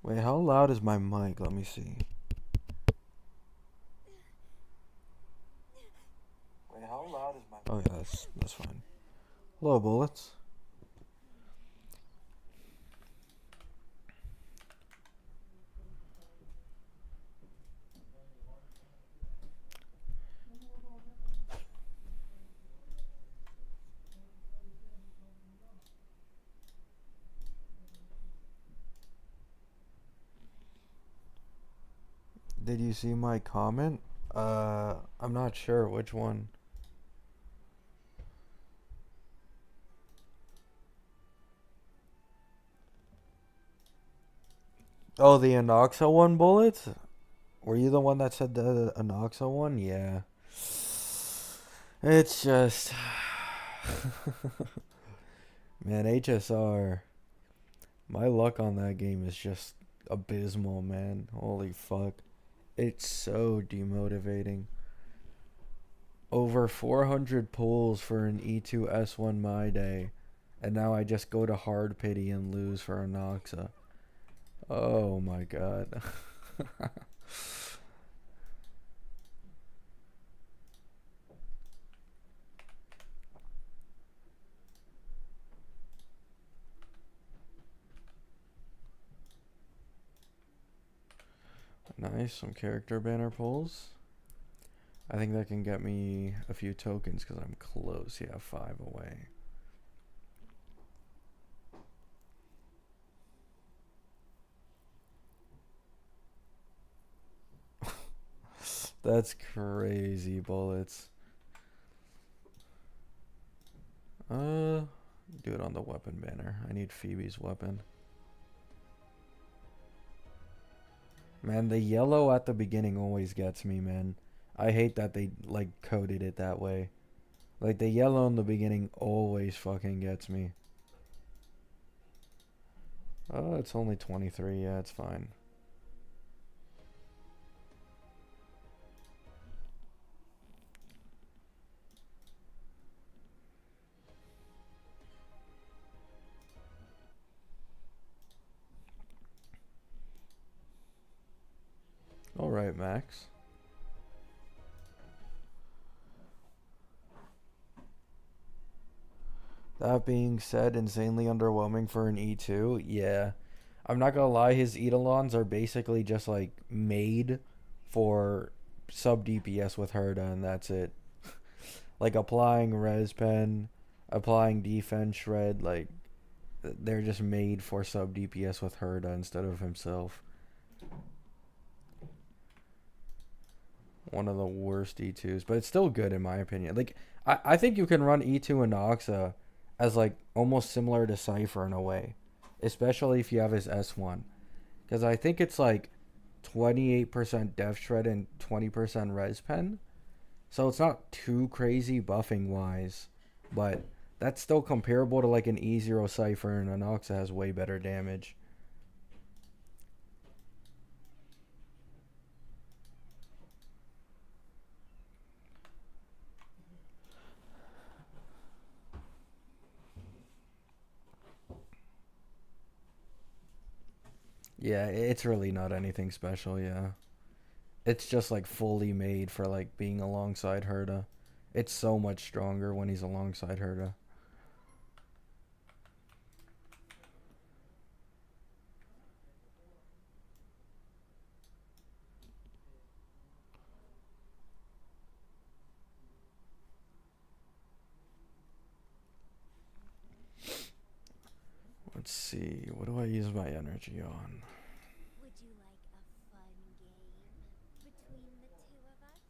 Wait, how loud is my mic? Let me see. Wait, how loud is my? Oh yeah, that's fine. Hello, bullets. Did you see my comment? I'm not sure which one. Oh, the Anoxa one, bullets. Were you the one that said the Anoxa one? Yeah. It's just, man, HSR. My luck on that game is just abysmal, man. Holy fuck. It's so demotivating. Over 400 pulls for an E2 S1 my day, and now I just go to hard pity and lose for Anoxa. Oh my god. Nice, some character banner pulls. I think that can get me a few tokens because I'm close. Yeah, 5 away. That's crazy, bullets. Do it on the weapon banner. I need Phoebe's weapon. Man, the yellow at the beginning always gets me, man. I hate that they, like, coded it that way. Like, the yellow in the beginning always fucking gets me. Oh, it's only 23. Yeah, it's fine. Alright, Max. That being said, insanely underwhelming for an E2. Yeah. I'm not gonna lie, his Eidolons are basically just like made for sub DPS with Herda, and that's it. Like applying res pen, applying defense shred, like they're just made for sub DPS with Herda instead of himself. One of the worst E2s, but it's still good in my opinion. Like I think you can run E2 and Noxa as like almost similar to Cypher in a way, especially if you have his S1, because I think it's like 28% def shred and 20% res pen. So it's not too crazy buffing wise, but that's still comparable to like an E0 Cypher, and Anoxa has way better damage. Yeah, it's really not anything special, yeah. It's just like fully made for like being alongside Herda. It's so much stronger when he's alongside Herda. Let's see, what do I use my energy on? Would you like a fun game between the two of us?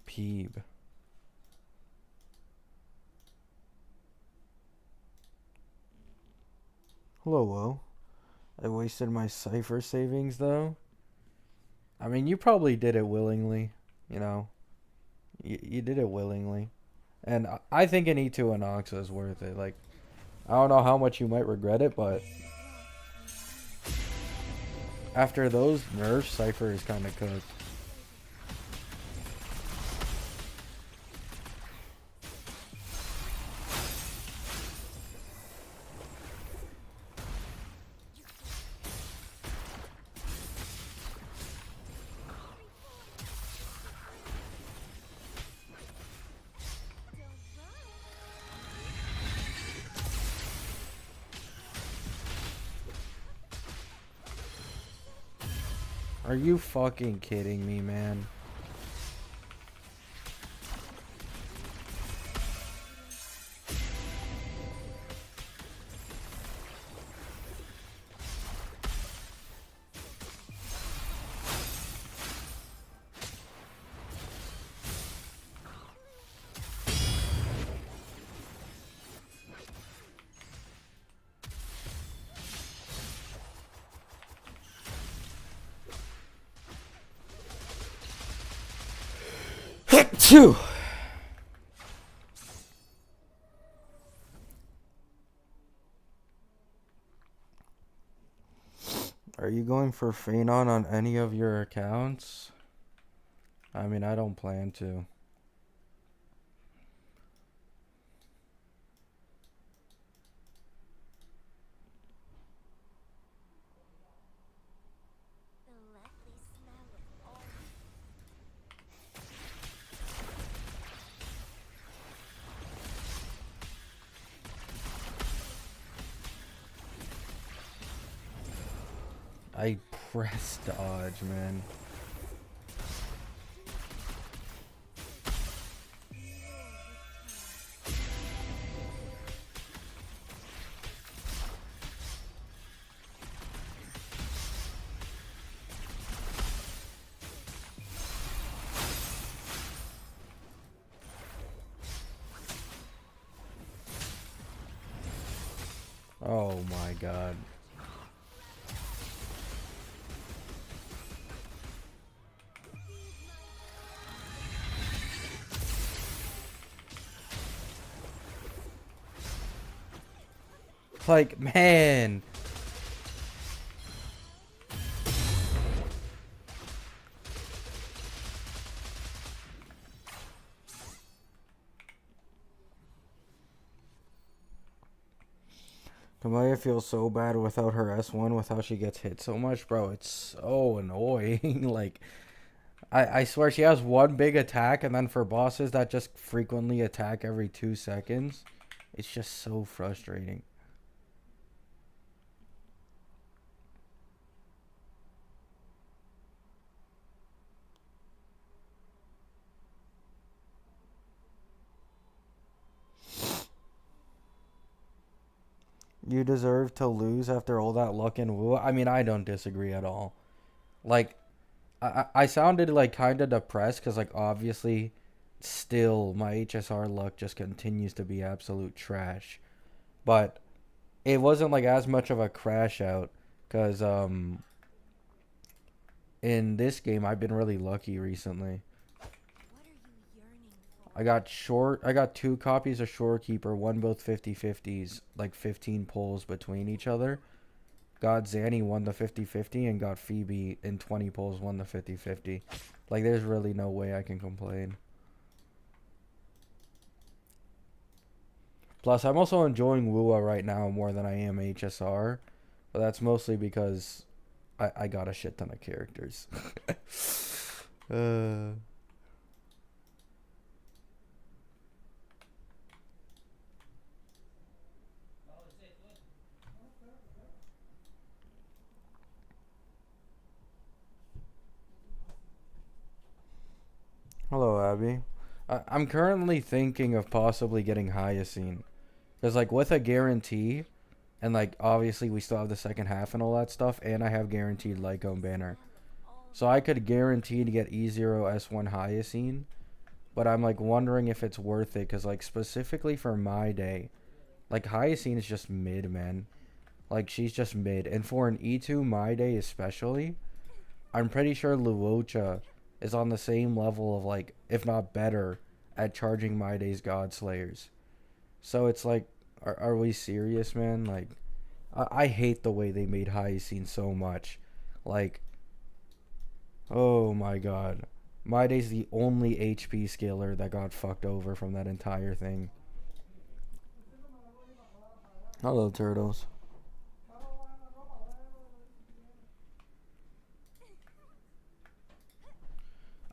Peeb. Hello, Wo. I wasted my Cypher savings though. I mean, you probably did it willingly, you know. You did it willingly. And I think an E2 Anoxa is worth it. Like, I don't know how much you might regret it, but after those nerfs, Cypher is kind of cooked. Are you fucking kidding me, man? Phew. Are you going for Phenon on any of your accounts? I mean, I don't plan to. The lovely smell of all. I pressed dodge, man. Oh my god. Like, man. Kamaya feels so bad without her S1 with how she gets hit so much, bro. It's so annoying. Like, I swear she has one big attack, and then for bosses that just frequently attack every 2 seconds, it's just so frustrating. You deserve to lose after all that luck in Wuwa. I mean, I don't disagree at all. Like, I sounded like kind of depressed because, like, obviously, still my HSR luck just continues to be absolute trash. But it wasn't like as much of a crash out because in this game I've been really lucky recently. What are you yearning for? I got 2 copies of Shorekeeper, one both 50/50s, like 15 pulls between each other. Got Zanny won the 50/50 and got Phoebe in 20 pulls won the 50/50. Like, there's really no way I can complain. Plus, I'm also enjoying Wuwa right now more than I am HSR. But that's mostly because I got a shit ton of characters. uh, Hello, Abby. I'm currently thinking of possibly getting Hyacine. Because, like, with a guarantee, and, like, obviously we still have the second half and all that stuff, and I have guaranteed Lycone Banner. So I could guarantee to get E0 S1 Hyacine, but I'm, like, wondering if it's worth it, because, like, specifically for my day, like, Hyacine is just mid, man. Like, she's just mid. And for an E2 my day especially, I'm pretty sure Luocha is on the same level of, like, if not better, at charging my day's God Slayers. So it's like, are we serious, man? Like, I hate the way they made Hyacine so much. Like, oh my god. My day's the only HP scaler that got fucked over from that entire thing. Hello, turtles.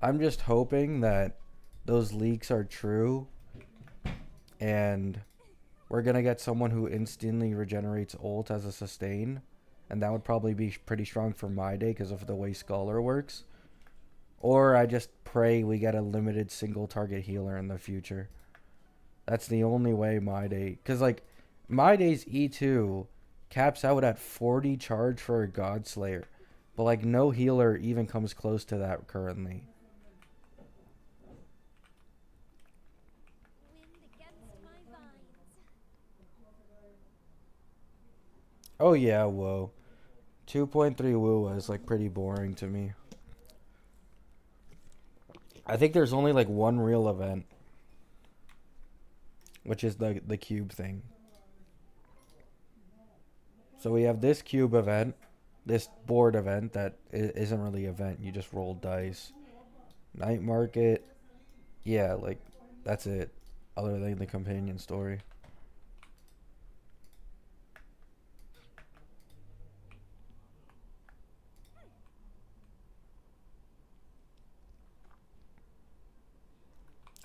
I'm just hoping that those leaks are true and we're gonna get someone who instantly regenerates ult as a sustain and that would probably be pretty strong for my day because of the way Scholar works. Or I just pray we get a limited single target healer in the future. That's the only way my day, because like my day's E2 caps out at 40 charge for a God Slayer, but like no healer even comes close to that currently. Wind against my vines. Oh yeah, whoa. 2.3 Wuwa is like pretty boring to me. I think there's only like one real event, which is the cube thing. So we have this cube event, this board event that isn't really an event. You just roll dice. Night market. Yeah, like that's it. Other than the companion story.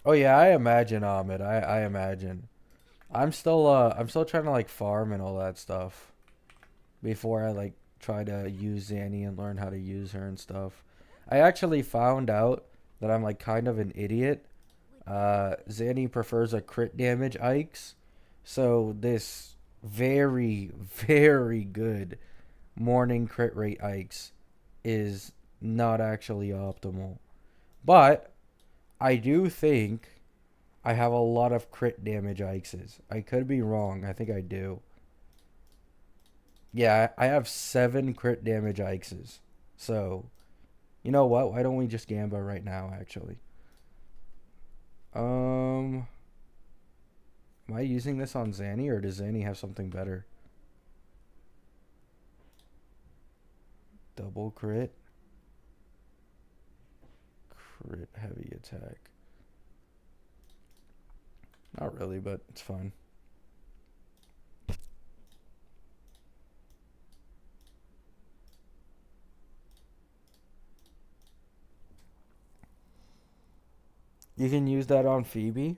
Oh yeah, I imagine Ahmed. I imagine. I'm still trying to like farm and all that stuff before I like try to use Zanny and learn how to use her and stuff. I actually found out that I'm like kind of an idiot. Zanny prefers a crit damage Ikes, so this very very good morning crit rate Ikes is not actually optimal. But I do think I have a lot of crit damage Ikeses. I could be wrong. I think I do. Yeah, I have 7 crit damage Ikeses. So, you know what? Why don't we just Gamba right now, actually? Um, am I using this on Zanny, or does Zanny have something better? Double crit. Crit heavy attack. Not really, but it's fine. You can use that on Phoebe.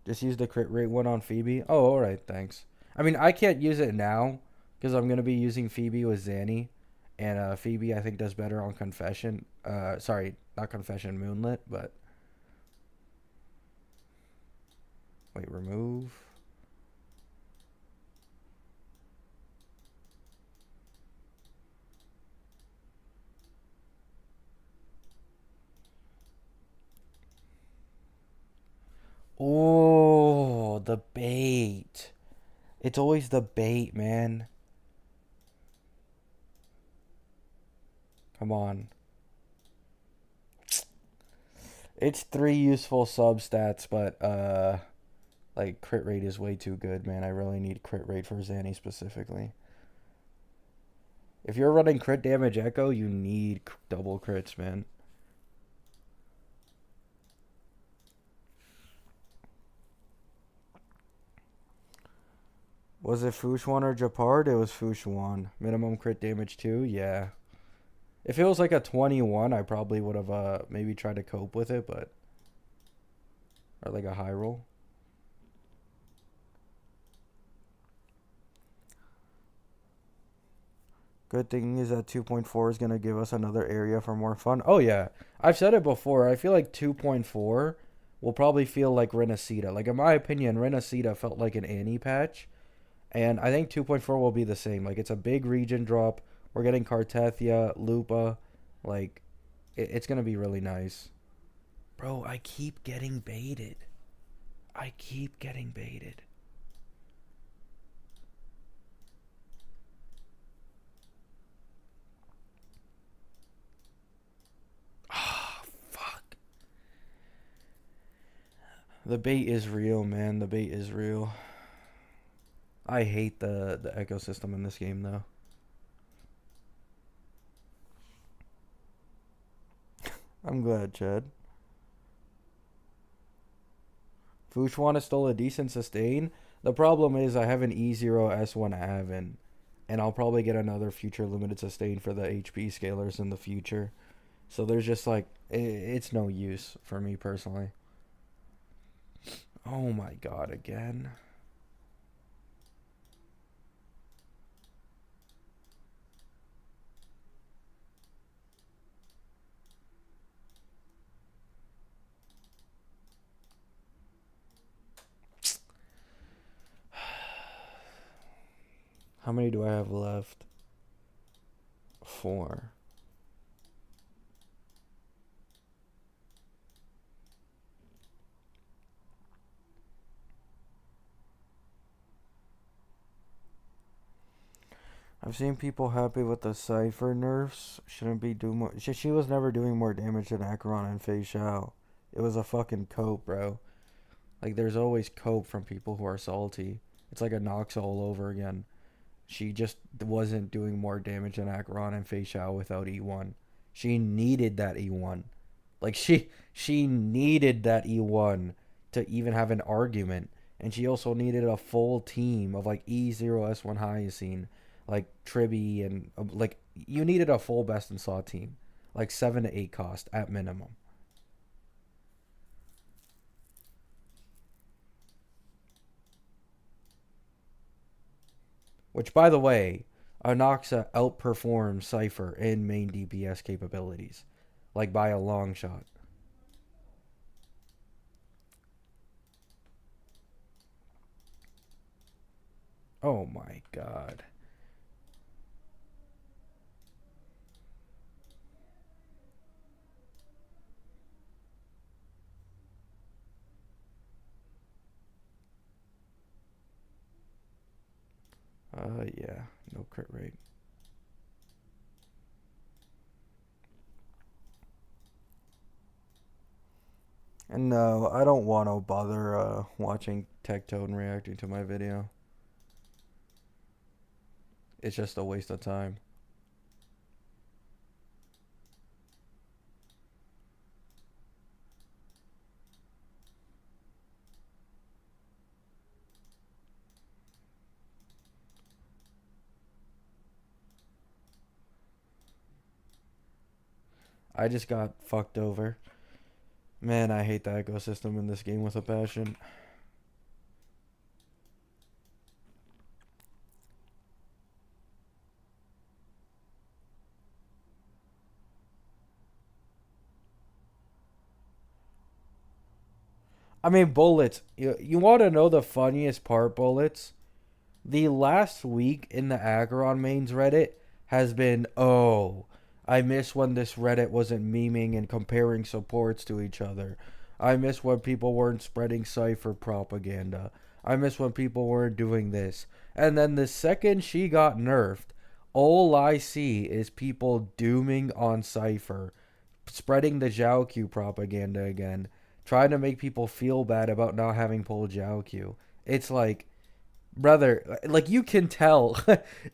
Just use the crit rate one on Phoebe. Oh, alright, thanks. I mean, I can't use it now because I'm going to be using Phoebe with Zanny. And Phoebe, I think, does better on Confession. Sorry, not Confession, Moonlit, but. Wait, remove. Oh, the bait. It's always the bait, man. Come on. It's 3 useful substats, but like crit rate is way too good, man. I really need crit rate for Zanny specifically. If you're running crit damage Echo, you need double crits, man. Was it Fushuan or Japard? It was Fushuan. Minimum crit damage too? Yeah. If it was like a 21, I probably would have maybe tried to cope with it, but or like a high roll. Good thing is that 2.4 is going to give us another area for more fun. Oh yeah. I've said it before. I feel like 2.4 will probably feel like Renacita. Like in my opinion, Renacita felt like an Annie patch. And I think 2.4 will be the same. Like it's a big region drop. We're getting Cartethia, Lupa. Like it's going to be really nice. Bro, I keep getting baited. I keep getting baited. Ah, fuck. The bait is real, man. The bait is real. I hate the ecosystem in this game, though. I'm glad, Chad. Fushuan is still a decent sustain. The problem is I have an E0 S1 Avon, and I'll probably get another future limited sustain for the HP scalers in the future. So there's just like, it's no use for me personally. Oh my god, again. How many do I have left? 4. I've seen people happy with the Cypher nerfs. Shouldn't be doing more. She was never doing more damage than Acheron and Fei Shao. It was a fucking cope, bro. Like, there's always cope from people who are salty. It's like a Nox all over again. She just wasn't doing more damage than Acheron and Fei Shao without E1. She needed that E1. Like, she needed that E1 to even have an argument. And she also needed a full team of, like, E0S1 Hyacine, like Tribby, and, like, you needed a full best in slot team. Like, 7 to 8 cost at minimum. Which, by the way, Anoxa outperforms Cypher in main DPS capabilities. Like, by a long shot. Oh my god. Yeah. No crit rate. And no, I don't want to bother watching Tectone reacting to my video. It's just a waste of time. I just got fucked over. Man, I hate the ecosystem in this game with a passion. I mean, Bullets. You want to know the funniest part, Bullets? The last week in the Acheron mains Reddit has been, oh, I miss when this Reddit wasn't memeing and comparing supports to each other. I miss when people weren't spreading Cypher propaganda. I miss when people weren't doing this. And then the second she got nerfed, all I see is people dooming on Cypher, spreading the Zhao Q propaganda again, trying to make people feel bad about not having pulled Zhao Q. It's like, brother, like, you can tell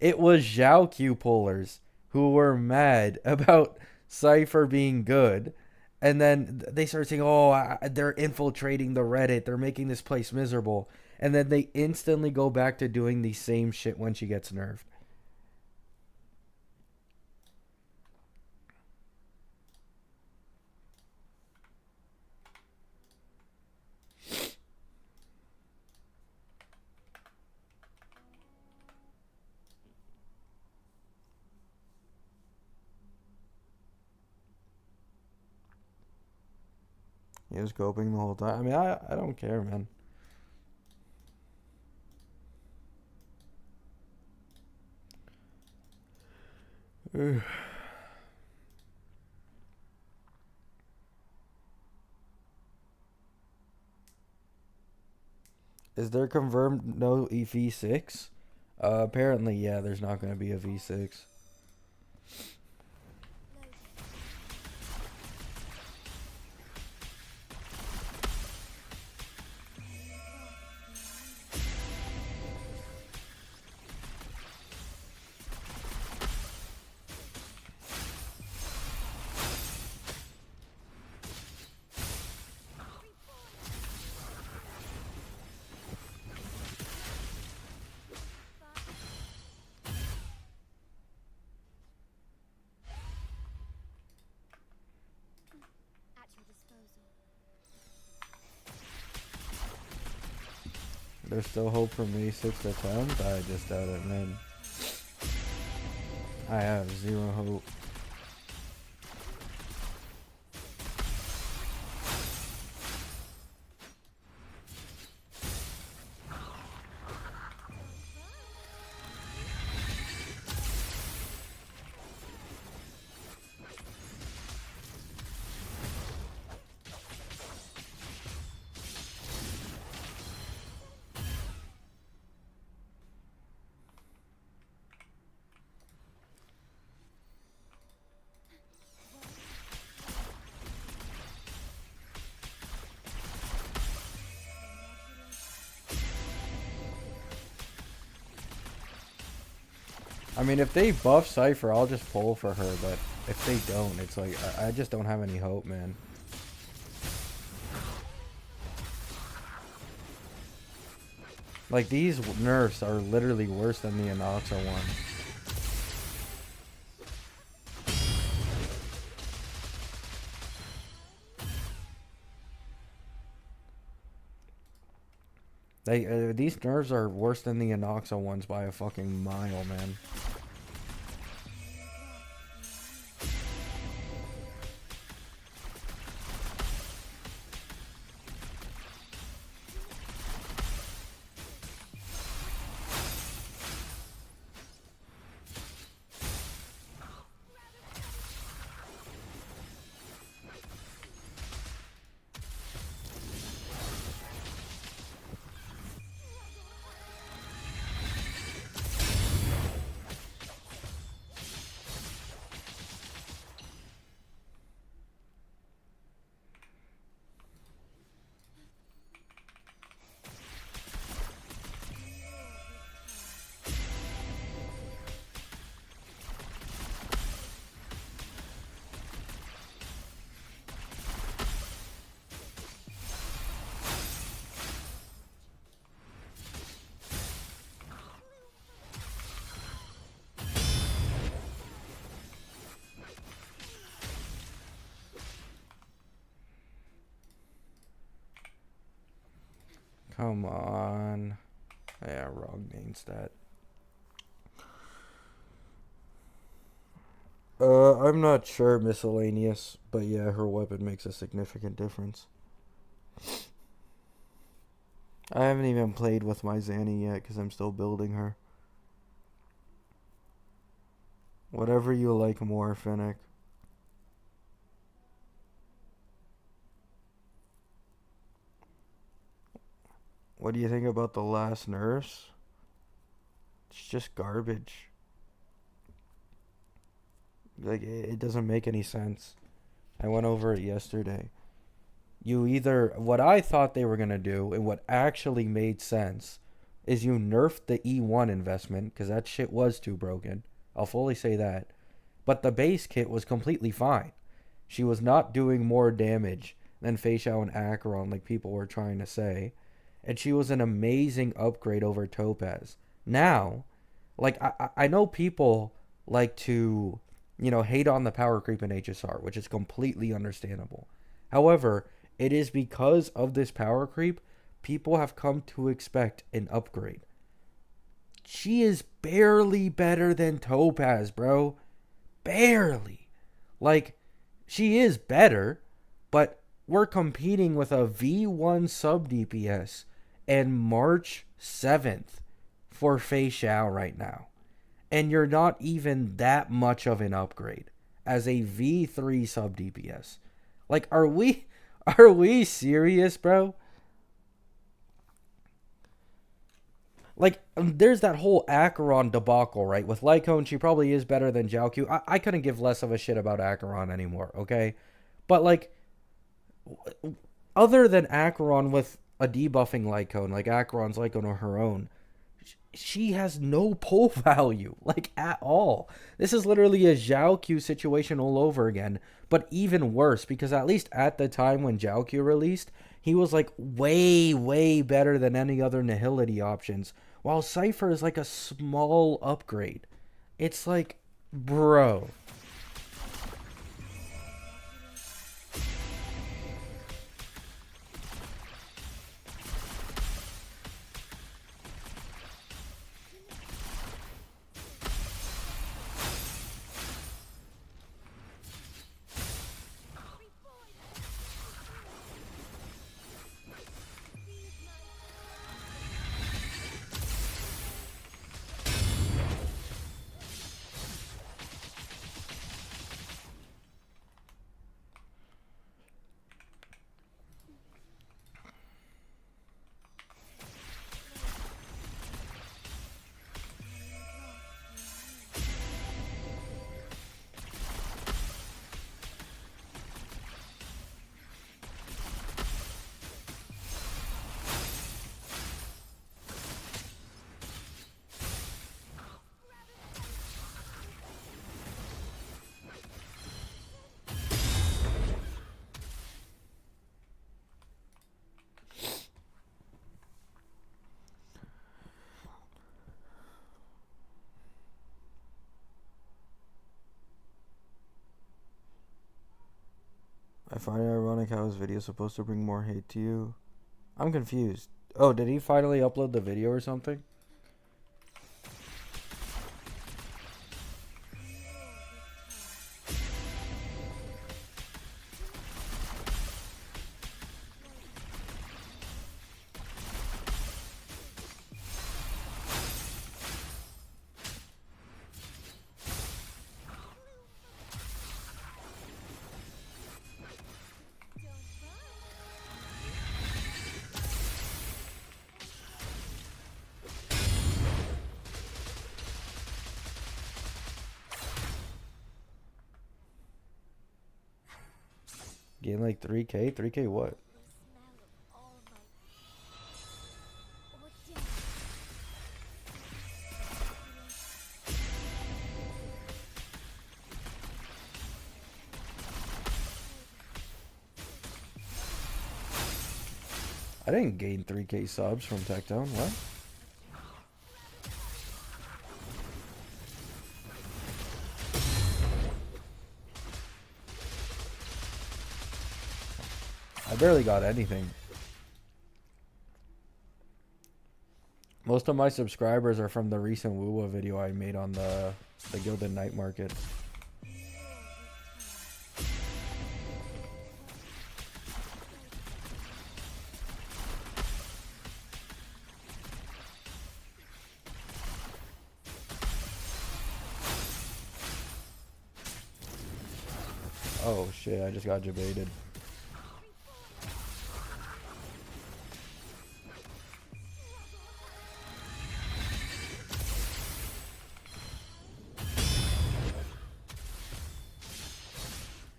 it was Zhao Q pullers who were mad about Cypher being good. And then they start saying, oh, they're infiltrating the Reddit. They're making this place miserable. And then they instantly go back to doing the same shit when she gets nerfed. He was coping the whole time. I mean, I don't care, man. Is there confirmed no V6? Apparently, yeah, there's not going to be a V6. At your disposal. There's still hope for me 6 attempts. I just doubt it, man. I have zero hope. I mean, if they buff Cypher, I'll just pull for her, but if they don't, it's like, I just don't have any hope, man. Like, these nerfs are literally worse than the Inoxa one. These nerfs are worse than the Inoxa ones by a fucking mile, man. Come on. Yeah, wrong main stat. I'm not sure miscellaneous, but yeah, her weapon makes a significant difference. I haven't even played with my Zanny yet because I'm still building her. Whatever you like more, Finnick. What do you think about the last nerfs? It's just garbage. Like, it doesn't make any sense. I went over it yesterday. You either, what I thought they were going to do, and what actually made sense, is you nerfed the E1 investment, because that shit was too broken. I'll fully say that. But the base kit was completely fine. She was not doing more damage than Fei Xiao and Acheron, like people were trying to say. And she was an amazing upgrade over Topaz. Now, like, I know people like to, hate on the power creep in HSR, which is completely understandable. However, it is because of this power creep, people have come to expect an upgrade. She is barely better than Topaz, bro. Barely. Like, she is better, but we're competing with a V1 sub DPS and March 7th for Fei Xiao right now. And you're not even that much of an upgrade as a V3 sub DPS. Like, are we serious, bro? Like, there's that whole Acheron debacle, right? With Lycone, she probably is better than Jiaoqiu. I couldn't give less of a shit about Acheron anymore, okay? But, like, other than Acheron with a debuffing Lycone, like Acheron's Lycone or her own, she has no pull value, like, at all. This is literally a Jiaoqiu situation all over again, but even worse, because at least at the time when Jiaoqiu released, he was, like, way, way better than any other Nihility options, while Cypher is, like, a small upgrade. It's like, bro. I find it ironic how his video is supposed to bring more hate to you. I'm confused. Oh, did he finally upload the video or something? Gain like 3K? 3K what? The smell of all my or death. I didn't gain 3K subs from Tectone. What? I barely got anything. Most of my subscribers are from the recent Wuwa video I made on the Gilded Night Market. Oh shit, I just got debated.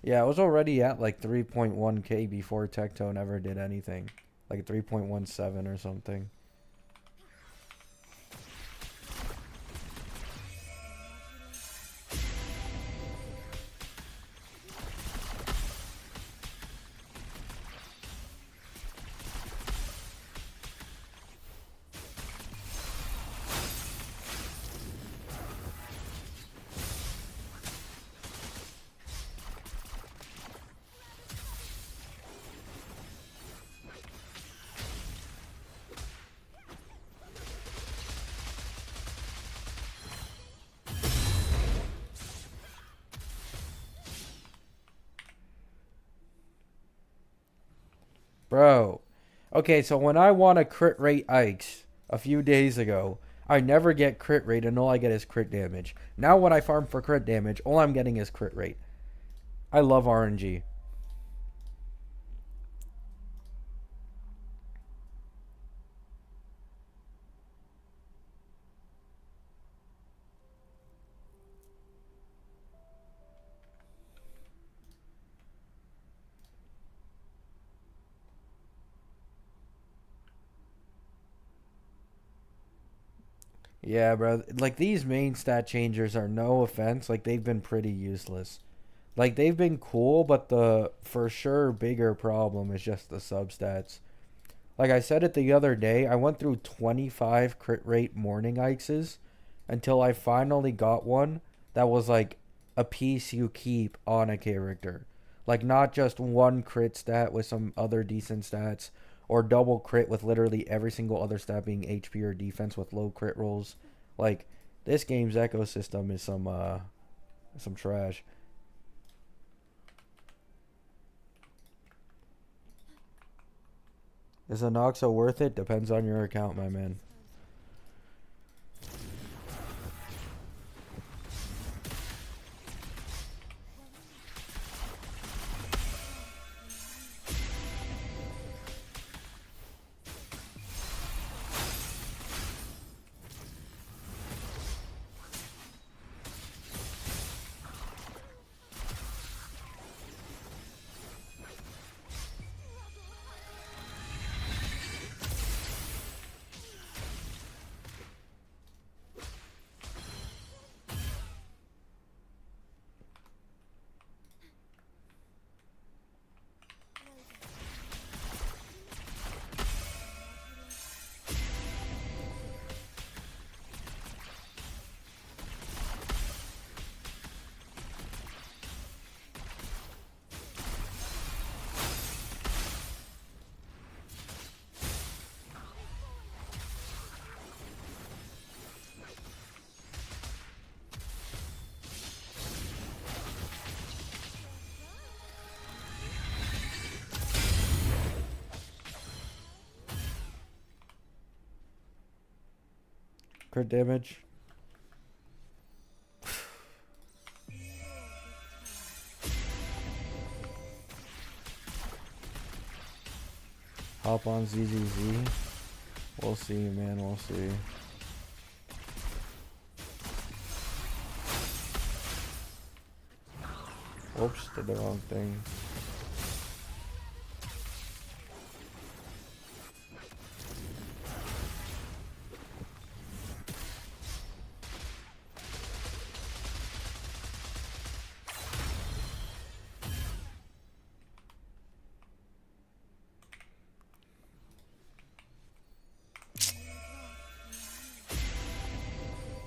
Yeah, I was already at like 3.1K before Tectone ever did anything. Like 3.17 or something. Bro. Okay, so when I want to crit rate Ikes a few days ago, I never get crit rate and all I get is crit damage. Now when I farm for crit damage, all I'm getting is crit rate. I love RNG. Yeah, bro. Like, these main stat changers are, no offense, like, they've been pretty useless. Like, they've been cool, but the for sure bigger problem is just the substats. Like I said it the other day, I went through 25 crit rate morning Ikeses until I finally got one that was like a piece you keep on a character. Like, not just one crit stat with some other decent stats, or double crit with literally every single other stat being HP or defense with low crit rolls. Like, this game's ecosystem is some trash. Is a Noxa worth it? Depends on your account, my man. crit damage. Hop on ZZZ. We'll see, man. We'll see. Oops, did the wrong thing.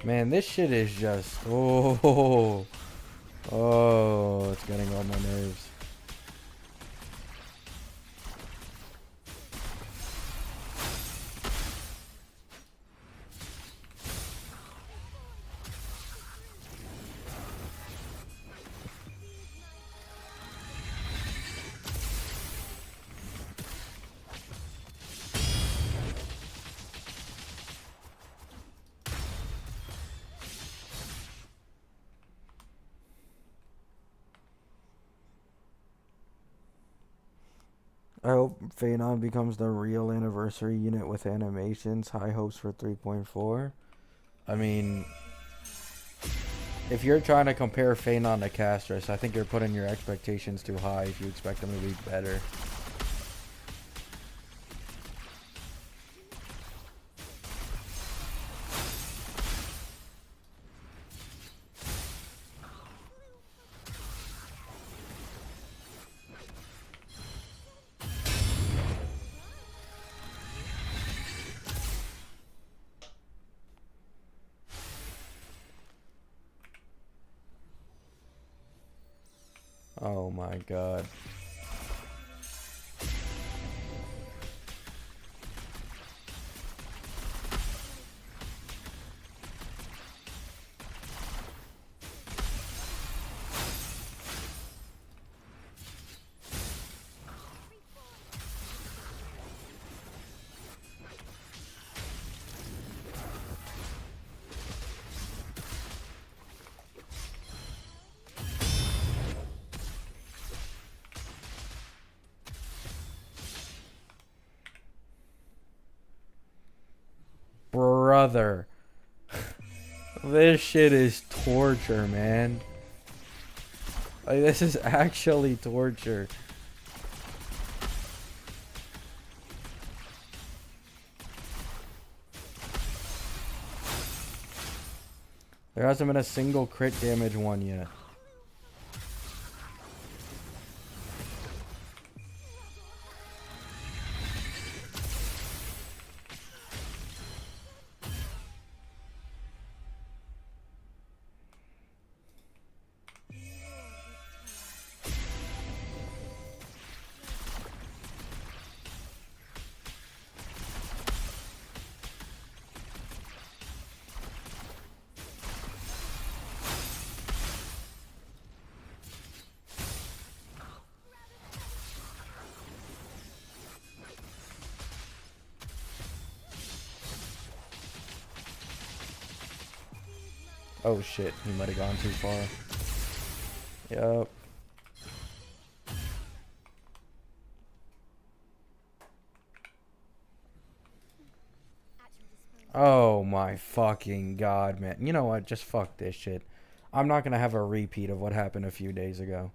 Man, this shit is just oh it's getting on my nerves. I hope Phanon becomes the real anniversary unit with animations. High hopes for 3.4. I mean, if you're trying to compare Phanon to Castris, I think you're putting your expectations too high if you expect them to be better. Oh my god. Brother. This shit is torture, man. Like, this is actually torture. There hasn't been a single crit damage one yet. Oh shit, he might have gone too far. Yup. Oh my fucking god, man. You know what? Just fuck this shit. I'm not gonna have a repeat of what happened a few days ago.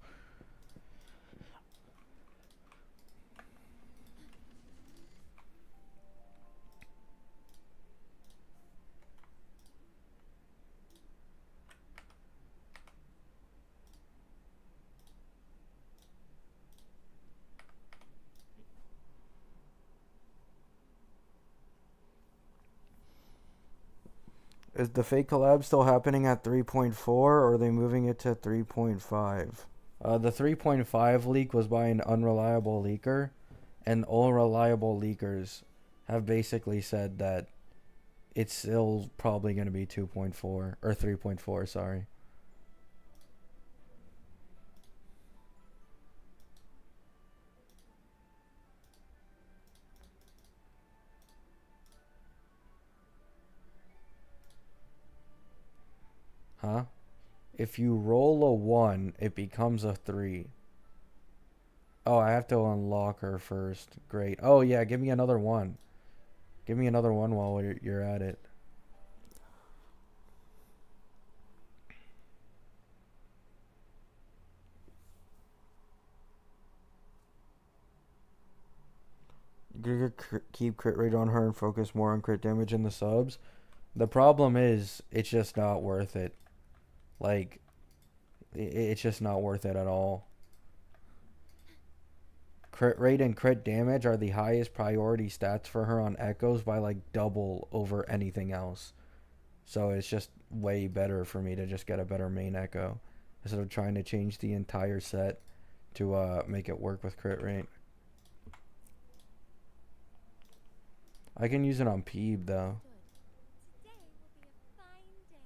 Is the fake collab still happening at 3.4 or are they moving it to 3.5? The 3.5 leak was by an unreliable leaker, and all reliable leakers have basically said that it's still probably going to be 2.4 or 3.4, sorry. Huh? If you roll a 1, it becomes a 3. Oh, I have to unlock her first. Great. Oh, yeah, give me another 1. Give me another 1 while you're at it. You could keep crit rate on her and focus more on crit damage in the subs. The problem is, it's just not worth it. Like, it's just not worth it at all. Crit rate and crit damage are the highest priority stats for her on echoes by like double over anything else. So it's just way better for me to just get a better main echo instead of trying to change the entire set to make it work with crit rate. I can use it on Peeb though. Today will be a fine day.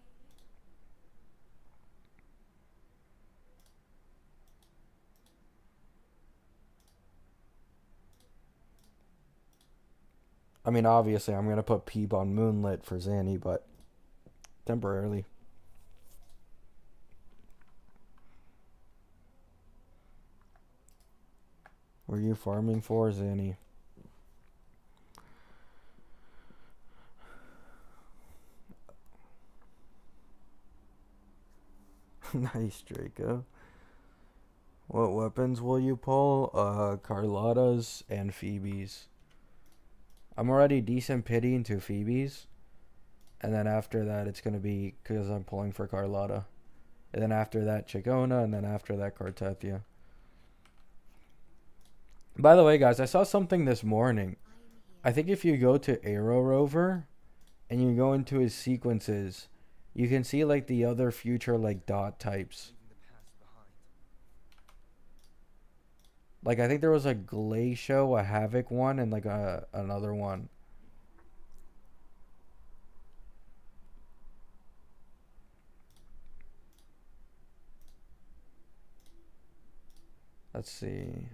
I mean, obviously, I'm gonna put Peeb on Moonlit for Zanny, but temporarily. What are you farming for, Zanny? Nice, Draco. What weapons will you pull? Carlotta's and Phoebe's. I'm already decent pity into Phoebe's. And then after that, it's going to be because I'm pulling for Carlotta. And then after that, Chicona. And then after that, Cartethia. By the way, guys, I saw something this morning. I think if you go to Arrow Rover and you go into his sequences, you can see like the other future like dot types. Like I think there was a Glacio, a Havoc one, and like another one. Let's see.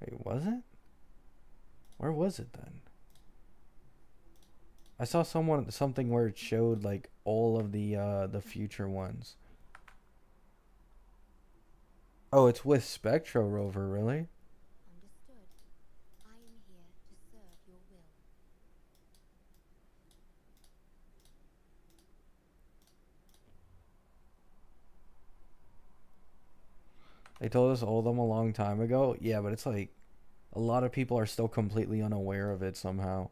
Wait, was it? Where was it then? I saw something where it showed like all of the future ones. Oh, it's with Spectro Rover, really? Understood. I am here to serve your will. They told us all of them a long time ago. Yeah, but it's like a lot of people are still completely unaware of it somehow.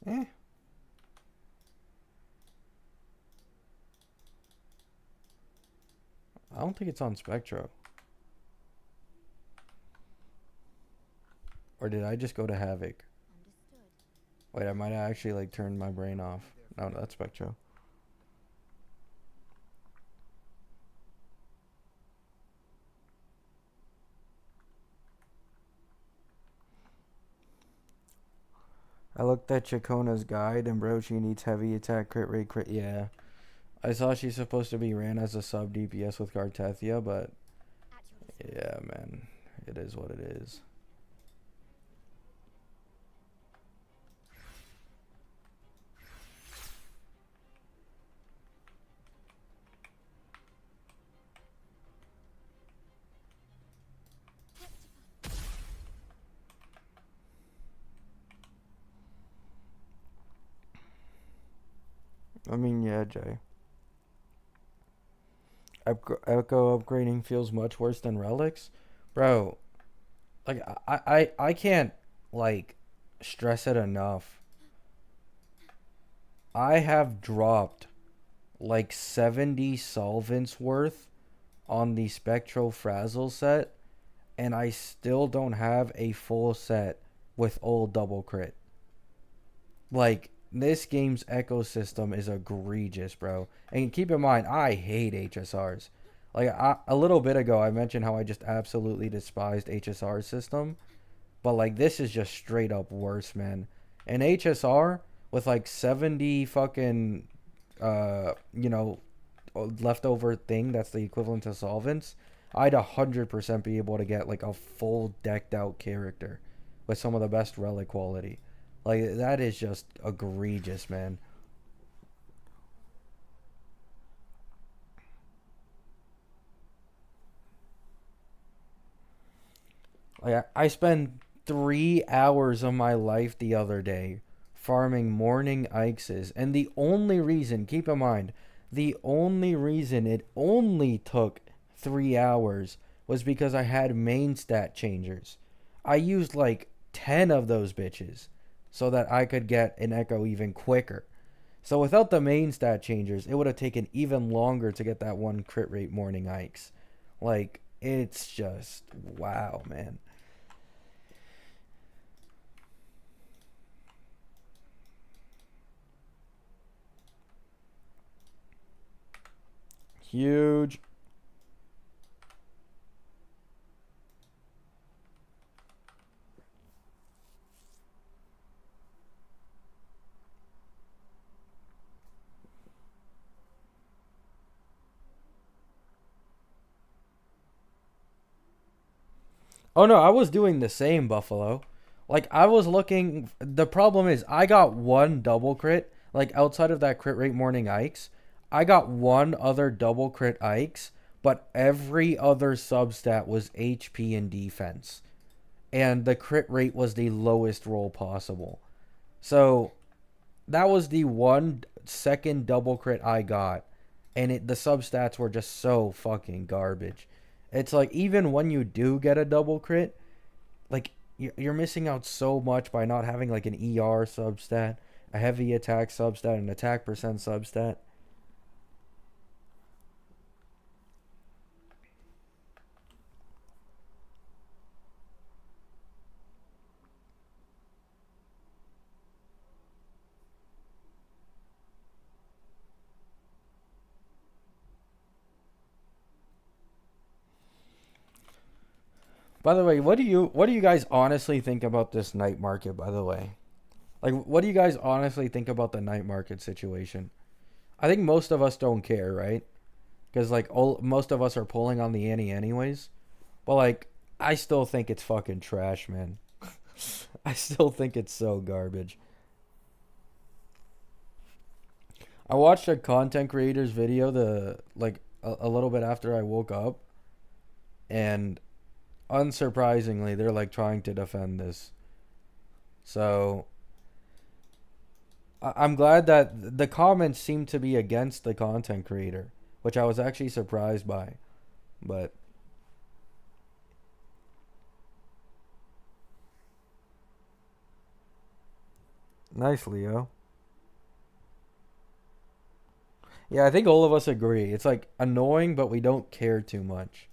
Eh. I don't think it's on Spectro. Or did I just go to Havoc? Understood. Wait, I might have actually like turned my brain off. No, that's Spectro. I looked at Chacona's guide and bro, she needs heavy attack, crit rate, crit. Yeah. I saw she's supposed to be ran as a sub DPS with Cartethia, but At your disposal. yeah, man. It is what it is. I mean, yeah, Jay. Echo upgrading feels much worse than relics, bro. Like I can't like stress it enough. I have dropped like 70 solvents worth on the Spectral Frazzle set, and I still don't have a full set with old double crit. Like, this game's ecosystem is egregious, bro. And keep in mind, I hate HSRs. Like, a little bit ago, I mentioned how I just absolutely despised HSR system. But, like, this is just straight up worse, man. An HSR with, like, 70 fucking, you know, leftover thing that's the equivalent to solvents. I'd 100% be able to get like a full decked out character with some of the best relic quality. Like that is just egregious, man. Like I spent 3 hours of my life the other day farming morning Ixes, and the only reason, keep in mind, the only reason it only took 3 hours was because I had main stat changers. I used like 10 of those bitches so that I could get an echo even quicker. So without the main stat changers, it would have taken even longer to get that one crit rate morning Ix. Like, it's just wow, man. Huge. Oh no, I was doing the same, Buffalo. Like I was looking. The problem is I got one double crit. Like outside of that crit rate morning Ikes, I got one other double crit Ikes, but every other substat was HP and defense, and the crit rate was the lowest roll possible. So that was the one second double crit I got, and the substats were just so fucking garbage. It's like even when you do get a double crit, like you're missing out so much by not having like an ER substat, a heavy attack substat, an attack percent substat. By the way, what do you guys honestly think about this night market? By the way, like what do you guys honestly think about the night market situation? I think most of us don't care, right? Because like most of us are pulling on the ante anyways. But like, I still think it's fucking trash, man. I still think it's so garbage. I watched a content creator's video a little bit after I woke up, and unsurprisingly, they're like trying to defend this. So I'm glad that the comments seem to be against the content creator, which I was actually surprised by. But nice, Leo. Yeah, I think all of us agree. It's like annoying, but we don't care too much.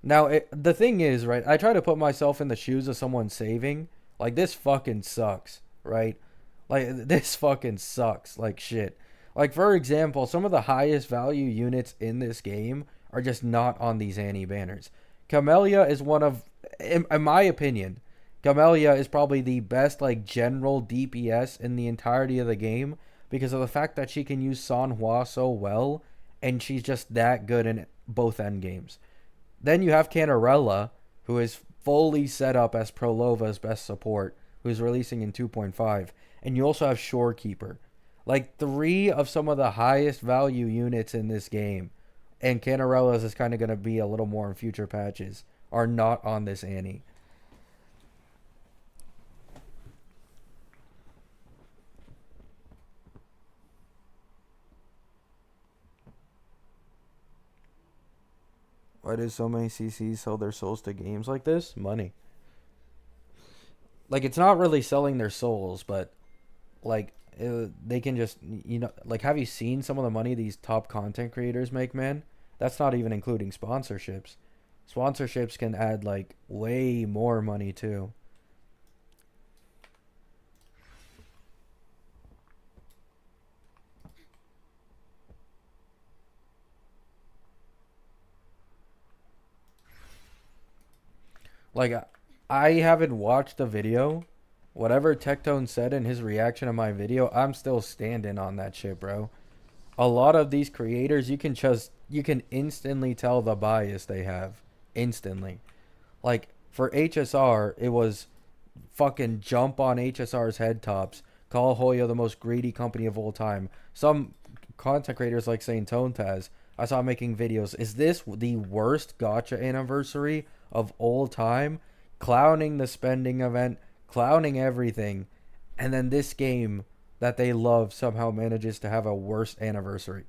Now, the thing is, right? I try to put myself in the shoes of someone saving. Like this fucking sucks, right? Like this fucking sucks like shit. Like for example, some of the highest value units in this game are just not on these anti banners. Camellia is one of, in my opinion, Camellia is probably the best like general DPS in the entirety of the game because of the fact that she can use Sanhua so well, and she's just that good in both end games. Then you have Canarella, who is fully set up as Prolova's best support, who's releasing in 2.5. And you also have Shorekeeper. Like three of some of the highest value units in this game, and Canarella's is kind of going to be a little more in future patches, are not on this Annie. Why do so many CCs sell their souls to games like this? Money. Like it's not really selling their souls, but like they can just like have you seen some of the money these top content creators make, man? That's not even including sponsorships. Sponsorships can add like way more money too. Like I haven't watched the video. Whatever Tectone said in his reaction to my video, I'm still standing on that shit, bro. A lot of these creators, you can instantly tell the bias they have instantly. Like for HSR, it was fucking jump on HSR's head tops, call Hoyo the most greedy company of all time. Some content creators like saying Tone Taz, I saw making videos. Is this the worst gotcha anniversary of all time? Clowning the spending event, clowning everything, and then this game that they love somehow manages to have a worse anniversary.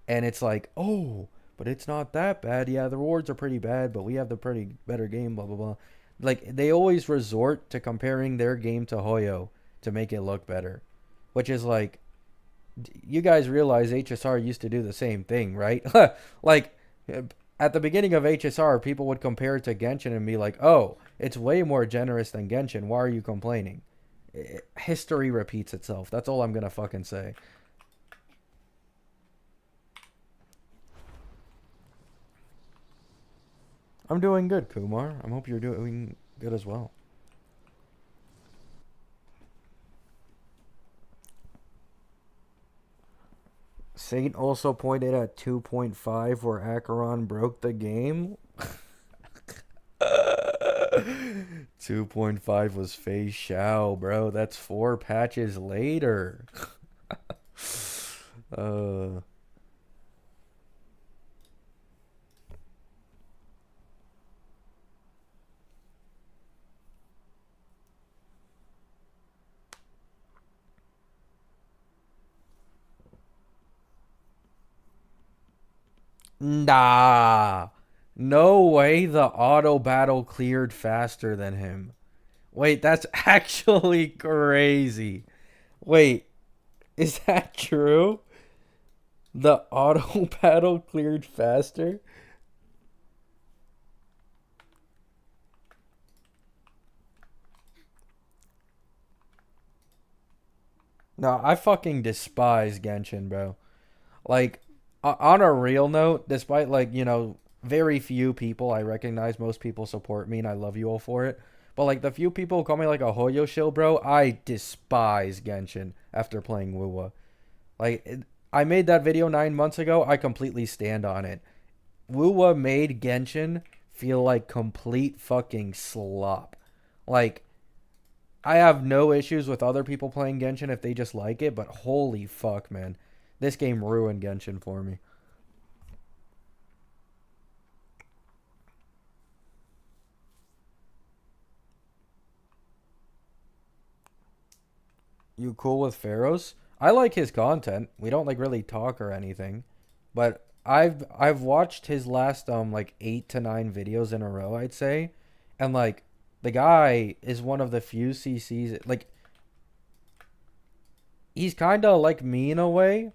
And it's like, oh, but it's not that bad. Yeah, the rewards are pretty bad, but we have the pretty better game, blah, blah, blah. Like, they always resort to comparing their game to Hoyo to make it look better. Which is like, you guys realize HSR used to do the same thing, right? Like, at the beginning of HSR, people would compare it to Genshin and be like, oh, it's way more generous than Genshin. Why are you complaining? History repeats itself. That's all I'm going to fucking say. I'm doing good, Kumar. I hope you're doing good as well. Saint also pointed at 2.5 where Acheron broke the game. 2.5 was Fei Xiao, bro. That's 4 patches later. uh, nah. No way the auto battle cleared faster than him. Wait, that's actually crazy. Wait, is that true? The auto battle cleared faster? No, I fucking despise Genshin, bro. Like, on a real note, despite, like, very few people I recognize, most people support me, and I love you all for it. But, like, the few people who call me, like, a Hoyo shill, bro, I despise Genshin after playing Wuwa. Like, I made that video 9 months ago. I completely stand on it. Wuwa made Genshin feel like complete fucking slop. Like, I have no issues with other people playing Genshin if they just like it, but holy fuck, man. This game ruined Genshin for me. You cool with Pharaohs? I like his content. We don't like really talk or anything, but I've watched his last like 8 to 9 videos in a row, I'd say, and like the guy is one of the few CCs like he's kind of like me in a way.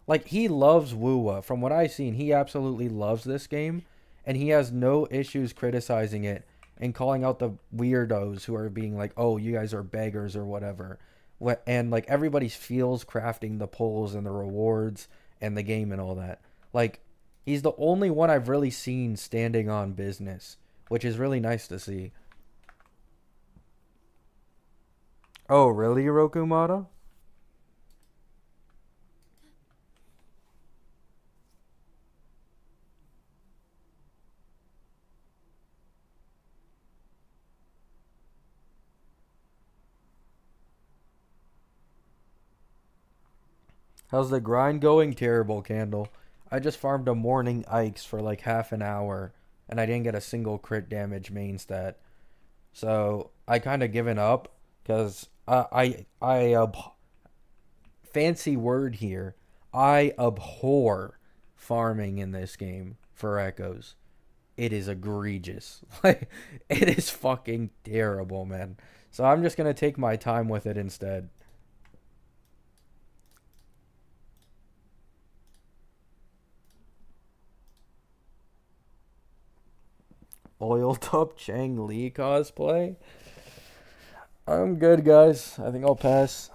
Like he loves Wuwa. From what I've seen, he absolutely loves this game, and he has no issues criticizing it and calling out the weirdos who are being like, "Oh, you guys are beggars" or whatever. And like everybody feels crafting the polls and the rewards and the game and all that. Like he's the only one I've really seen standing on business, which is really nice to see. Oh, really, Rokumata? How's the grind going? Terrible, Candle. I just farmed a morning Ikes for like half an hour, and I didn't get a single crit damage main stat. So I kind of given up because fancy word here. I abhor farming in this game for echoes. It is egregious. Like it is fucking terrible, man. So I'm just gonna take my time with it instead. Oiled up Chang Li cosplay. I'm good, guys. I think I'll pass.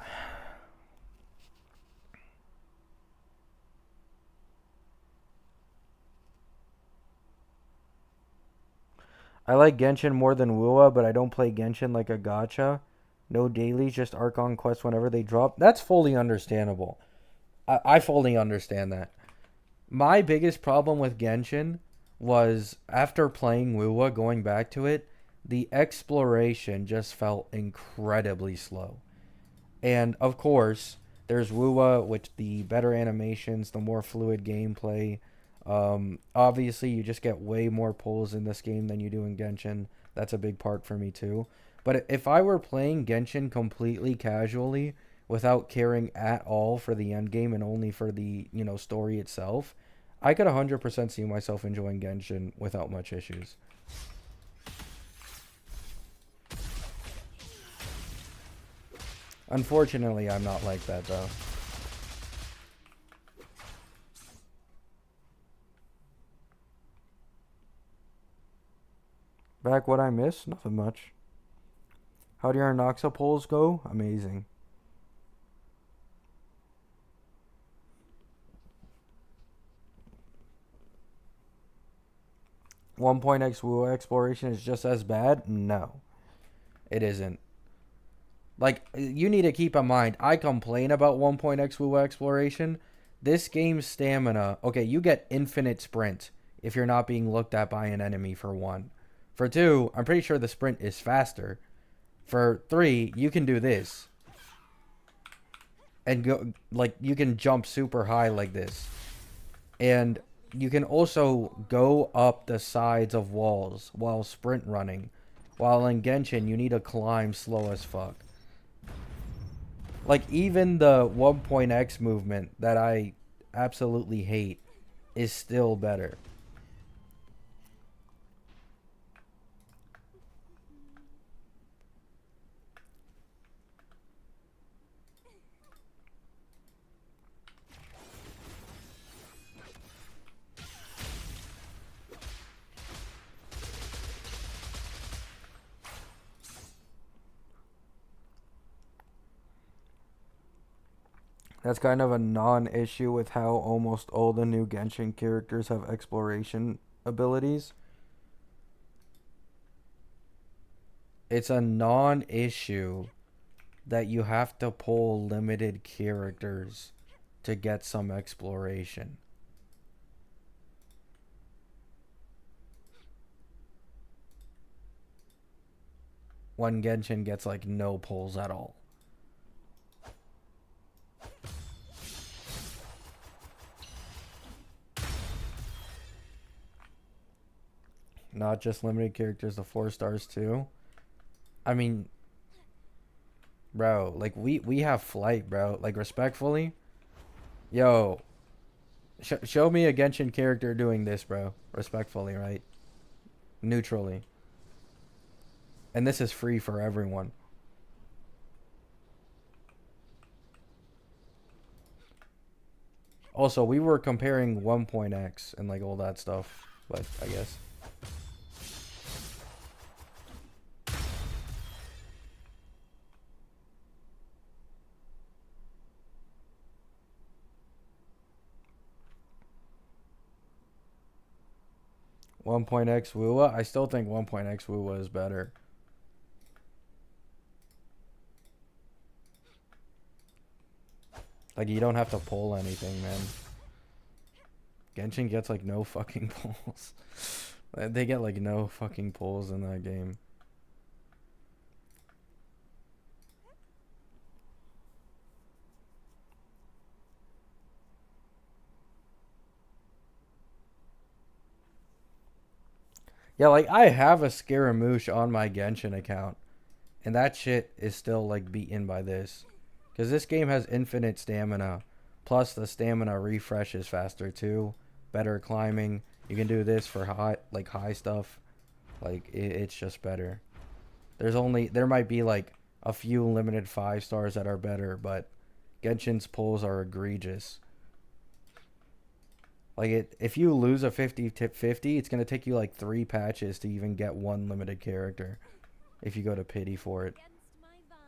I like Genshin more than Wuwa, but I don't play Genshin like a gacha. No dailies, just Archon quests whenever they drop. That's fully understandable. I fully understand that. My biggest problem with Genshin was after playing Wuwa, going back to it, the exploration just felt incredibly slow. And of course, there's Wuwa with the better animations, the more fluid gameplay. Obviously, you just get way more pulls in this game than you do in Genshin. That's a big part for me too. But if I were playing Genshin completely casually, without caring at all for the end game and only for the story itself, I could 100% see myself enjoying Genshin without much issues. Unfortunately, I'm not like that though. Back what I missed? Nothing much. How do your Noxa polls go? Amazing. 1.x Wuwa exploration is just as bad? No, it isn't. Like, you need to keep in mind, I complain about 1.x Wuwa exploration. This game's stamina, okay, you get infinite sprint if you're not being looked at by an enemy, for one. For two, I'm pretty sure the sprint is faster. For three, you can do this. And go, like, you can jump super high like this. And you can also go up the sides of walls while sprint running. While in Genshin, you need to climb slow as fuck. Like, even the 1.x movement that I absolutely hate is still better. That's kind of a non-issue with how almost all the new Genshin characters have exploration abilities. It's a non-issue that you have to pull limited characters to get some exploration. When Genshin gets like no pulls at all. Not just limited characters, the 4 stars too. I mean, bro, like we have flight, bro. Like, respectfully, yo, show me a Genshin character doing this, bro. Respectfully, right? Neutrally. And this is free for everyone. Also, we were comparing 1.x and like all that stuff, but I guess. One point X Wuwa. I still think 1.x Wuwa is better. Like, you don't have to pull anything, man. Genshin gets like no fucking pulls. They get like no fucking pulls in that game. Yeah, like, I have a Scaramouche on my Genshin account, and that shit is still like beaten by this. Because this game has infinite stamina. Plus, the stamina refreshes faster too. Better climbing. You can do this for high stuff. Like, it's just better. There might be like a few limited 5 stars that are better, but Genshin's pulls are egregious. Like, if you lose a 50-50, it's gonna take you like 3 patches to even get one limited character. If you go to pity for it. Against my vines.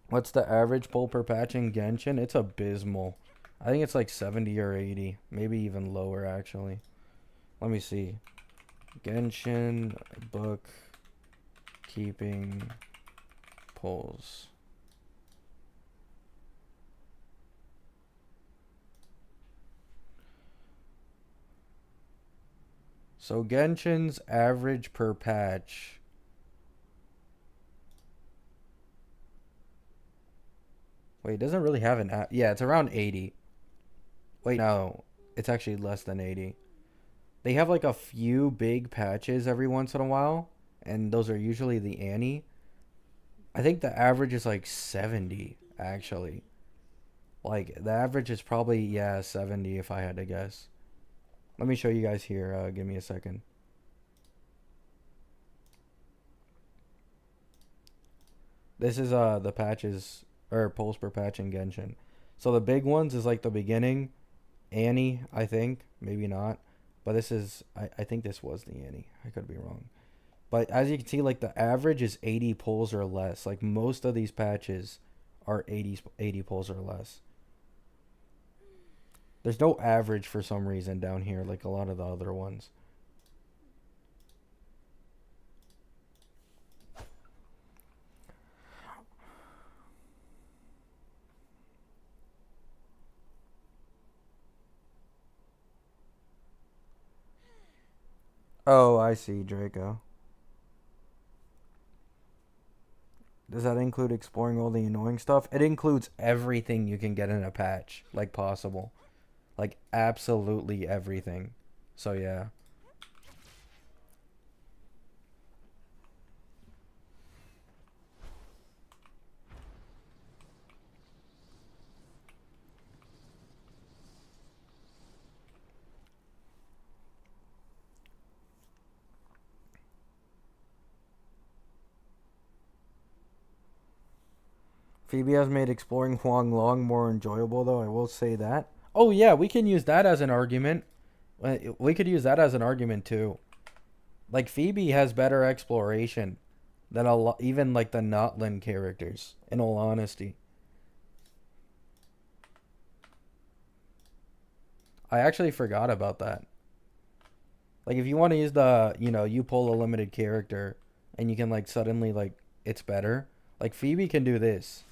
What's the average pull per patch in Genshin? It's abysmal. I think it's like 70 or 80, maybe even lower actually. Let me see. Genshin book keeping polls. So Genshin's average per patch. Wait, it doesn't really have an yeah, it's around 80. Wait, no. It's actually less than 80. They have like a few big patches every once in a while, and those are usually the Annie. I think the average is like 70 actually. Like the average is probably yeah, 70 if I had to guess. Let me show you guys here. Give me a second. This is the patches or pulls per patch in Genshin. So the big ones is like the beginning, Annie, I think, maybe not, but this is I think this was the Annie. I could be wrong. But as you can see, like the average is 80 pulls or less. Like most of these patches are 80 pulls or less. There's no average for some reason down here, like a lot of the other ones. Oh, I see, Draco. Does that include exploring all the annoying stuff? It includes everything you can get in a patch, like possible. Like absolutely everything. So yeah. Phoebe has made exploring Huang Long more enjoyable, though. I will say that. Oh yeah, we can use that as an argument. We could use that as an argument too. Like Phoebe has better exploration than a lot, even like the Notland characters. In all honesty, I actually forgot about that. Like if you want to use the, you pull a limited character, and you can like suddenly like it's better. Like Phoebe can do this.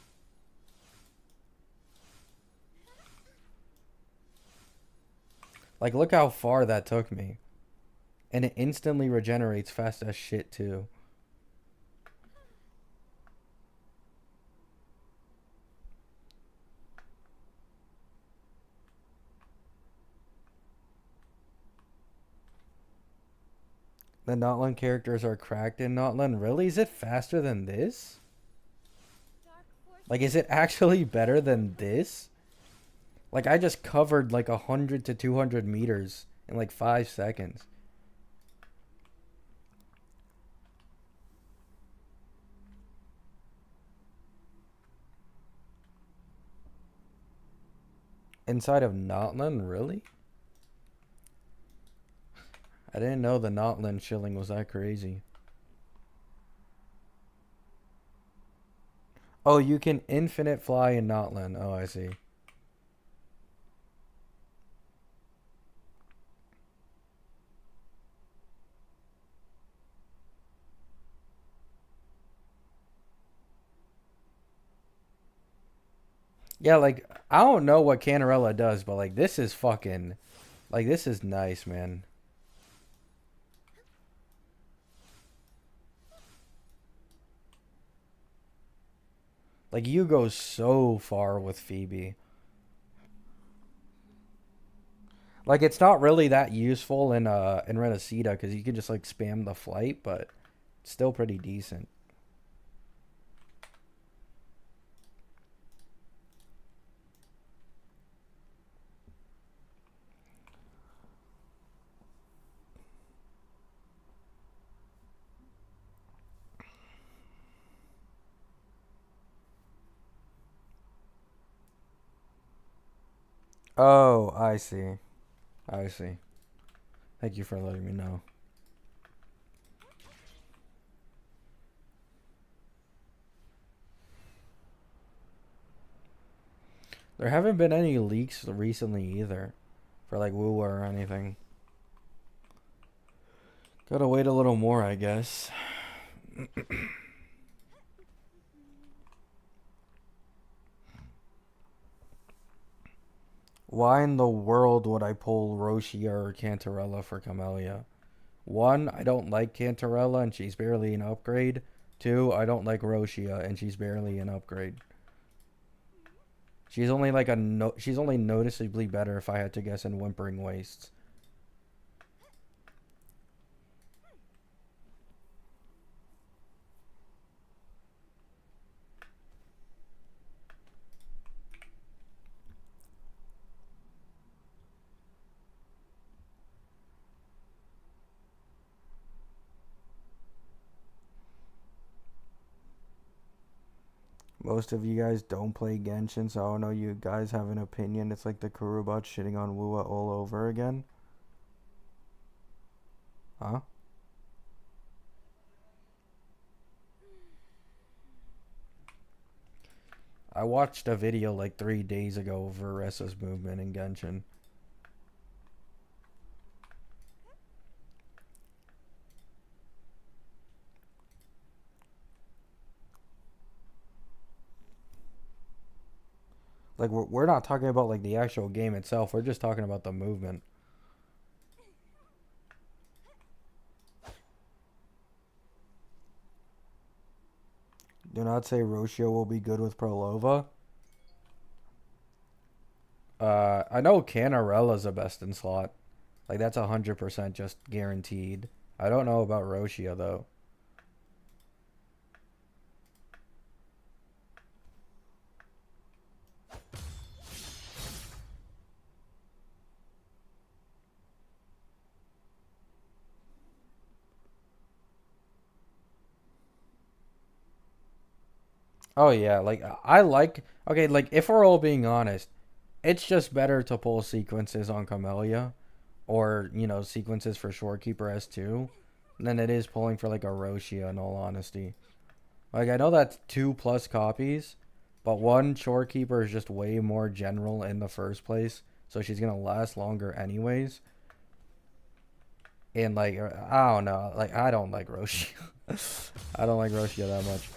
Like look how far that took me, and it instantly regenerates fast as shit too. The Notland characters are cracked in Notland. Really? Is it faster than this? Dark Like, forces is it actually better than this? Like, I just covered like 100 to 200 meters in like 5 seconds. Inside of Notland? Really? I didn't know the Notland shilling was that crazy. Oh, you can infinite fly in Notland. Oh, I see. Yeah, like I don't know what Canarella does, but like this is fucking like this is nice, man. Like you go so far with Phoebe. Like it's not really that useful in Renacida because you can just like spam the flight, but it's still pretty decent. Oh, I see. I see. Thank you for letting me know. There haven't been any leaks recently either for like Wuwa or anything. Gotta wait a little more, I guess. Why in the world would I pull Roshia or Cantarella for Camellia? One, I don't like Cantarella and she's barely an upgrade. Two, I don't like Roshia and she's barely an upgrade. She's only like she's only noticeably better if I had to guess in Whimpering Wastes. Most of you guys don't play Genshin, so I don't know you guys have an opinion. It's like the Kurubot shitting on Wuwa all over again. Huh? I watched a video like 3 days ago of Veresa's movement in Genshin. Like, we're not talking about like the actual game itself. We're just talking about the movement. Do not say Roshio will be good with Prolova. I know Canarella's a best in slot. Like, that's 100% just guaranteed. I don't know about Roshia, though. Oh, yeah. Like, I like... Okay, like, if we're all being honest, it's just better to pull sequences on Camellia. Or, you know, sequences for Shorekeeper S2. Than it is pulling for, like, a Roshia, in all honesty. Like, I know that's 2+ copies, but one Shorekeeper is just way more general in the first place, so she's gonna last longer anyways. And like, I don't know, like I don't like Roshia. I don't like Roshia that much.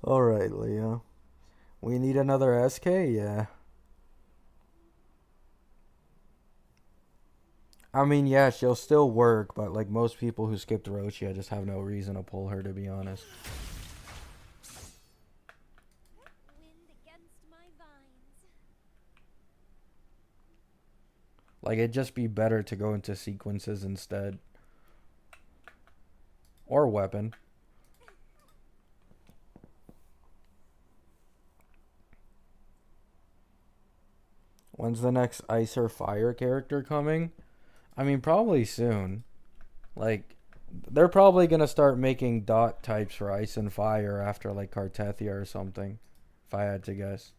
All right, Leo. We need another SK, yeah. I mean, yeah, she'll still work, but like most people who skipped Roshia just have no reason to pull her, to be honest. Wind against my vines. Like, it'd just be better to go into sequences instead. Or weapon. When's the next Ice or Fire character coming? I mean, probably soon. Like, they're probably gonna start making dot types for Ice and Fire after like Cartethia or something, if I had to guess.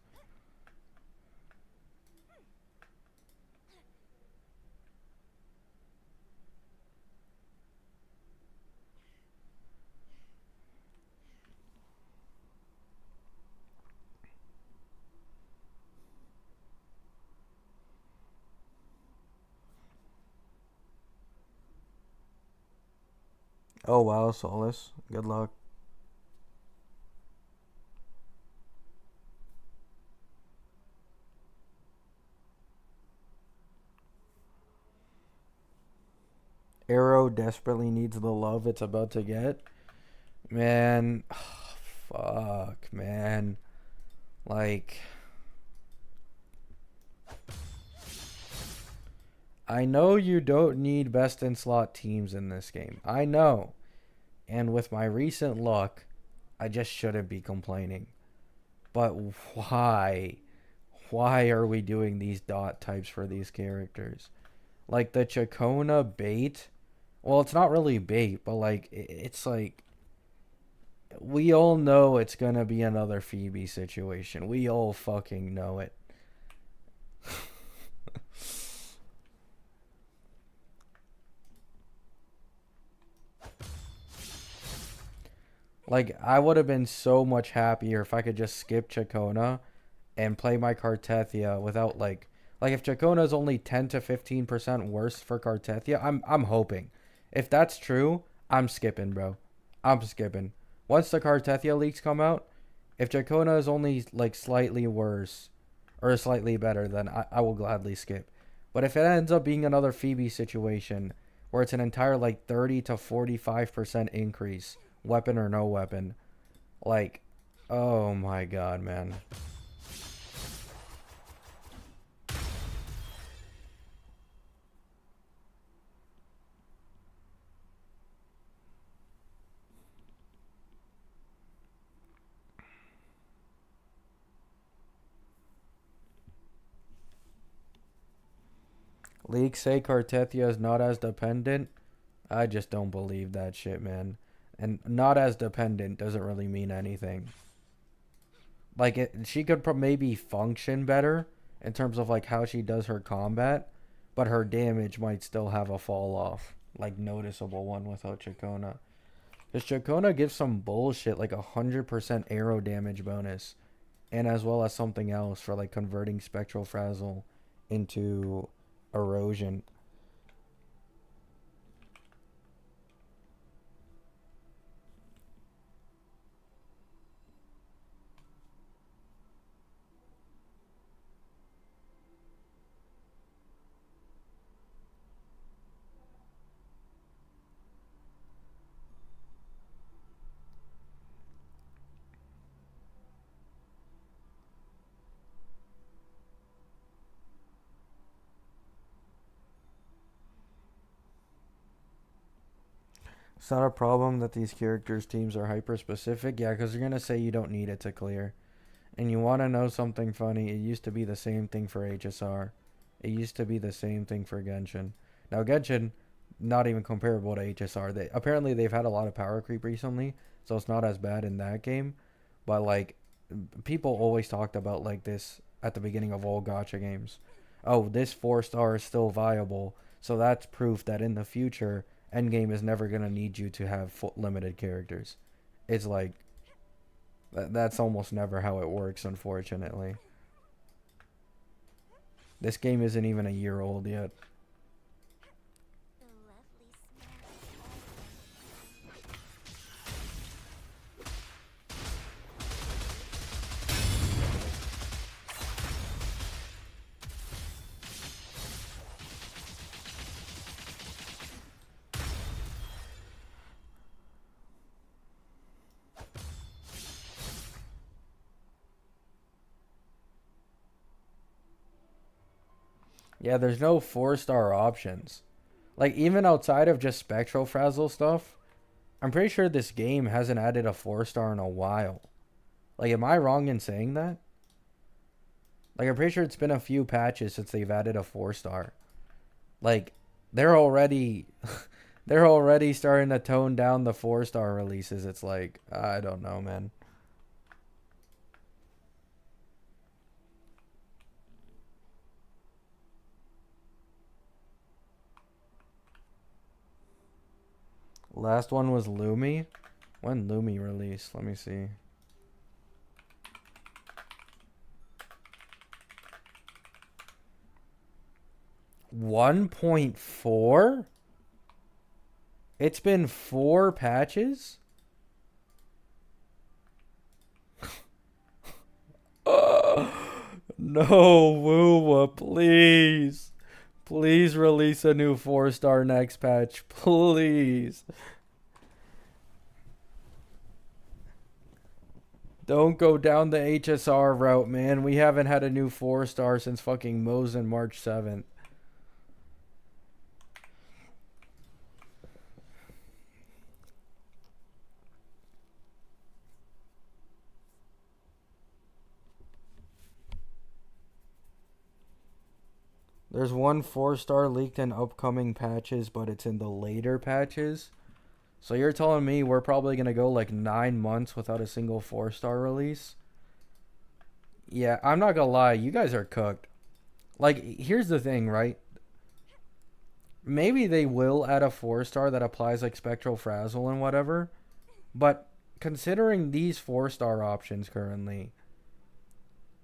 Oh wow, Solace. Good luck. Arrow desperately needs the love it's about to get. Man, fuck, man. Like, I know you don't need best in slot teams in this game. I know. And with my recent luck, I just shouldn't be complaining. But why? Why are we doing these dot types for these characters? Like the Chacona bait. Well, it's not really bait, but like it's like we all know it's gonna be another Phoebe situation. We all fucking know it. Like I would have been so much happier if I could just skip Chacona and play my Cartethia without like if Chacona is only 10 to 15% worse for Cartethia, I'm hoping. If that's true, I'm skipping, bro. I'm skipping. Once the Cartethia leaks come out, if Chacona is only like slightly worse or slightly better, then I will gladly skip. But if it ends up being another Phoebe situation where it's an entire like 30 to 45% increase, weapon or no weapon, like, oh my god, man. Leaks say Cartethia is not as dependent. I just don't believe that shit, man. And not as dependent doesn't really mean anything. Like she could maybe function better in terms of like how she does her combat, but her damage might still have a fall off, like noticeable one without Chacona. Because Chacona gives some bullshit like 100% arrow damage bonus, and as well as something else for like converting Spectral Frazzle into erosion. It's not a problem that these characters' teams are hyper specific. Yeah, because you're going to say you don't need it to clear. And you want to know something funny? It used to be the same thing for HSR. It used to be the same thing for Genshin. Now, Genshin, not even comparable to HSR. Apparently, they've had a lot of power creep recently, so it's not as bad in that game. But, like, people always talked about, like, this at the beginning of all gacha games. Oh, this 4-star is still viable, so that's proof that in the future, Endgame is never going to need you to have limited characters. It's like, that's almost never how it works, unfortunately. This game isn't even a year old yet. The lovely Yeah, there's no 4-star options. Like, even outside of just Spectral Frazzle stuff, I'm pretty sure this game hasn't added a 4-star in a while. Like, am I wrong in saying that? Like, I'm pretty sure it's been a few patches since they've added a 4-star. Like, they're already they're already starting to tone down the 4-star releases. It's like, I don't know, man. Last one was Lumi. When Lumi released? Let me see. 1.4? It's been 4 patches? No, Wuwa, please. Please release a new 4-star next patch. Please. Don't go down the HSR route, man. We haven't had a new 4-star since fucking Mosen March 7th. There's one 4-star leaked in upcoming patches, but it's in the later patches. So you're telling me we're probably gonna go like 9 months without a single 4-star release? Yeah, I'm not gonna lie, you guys are cooked. Like, here's the thing, right? Maybe they will add a 4-star that applies like Spectral Frazzle and whatever, but considering these 4-star options currently,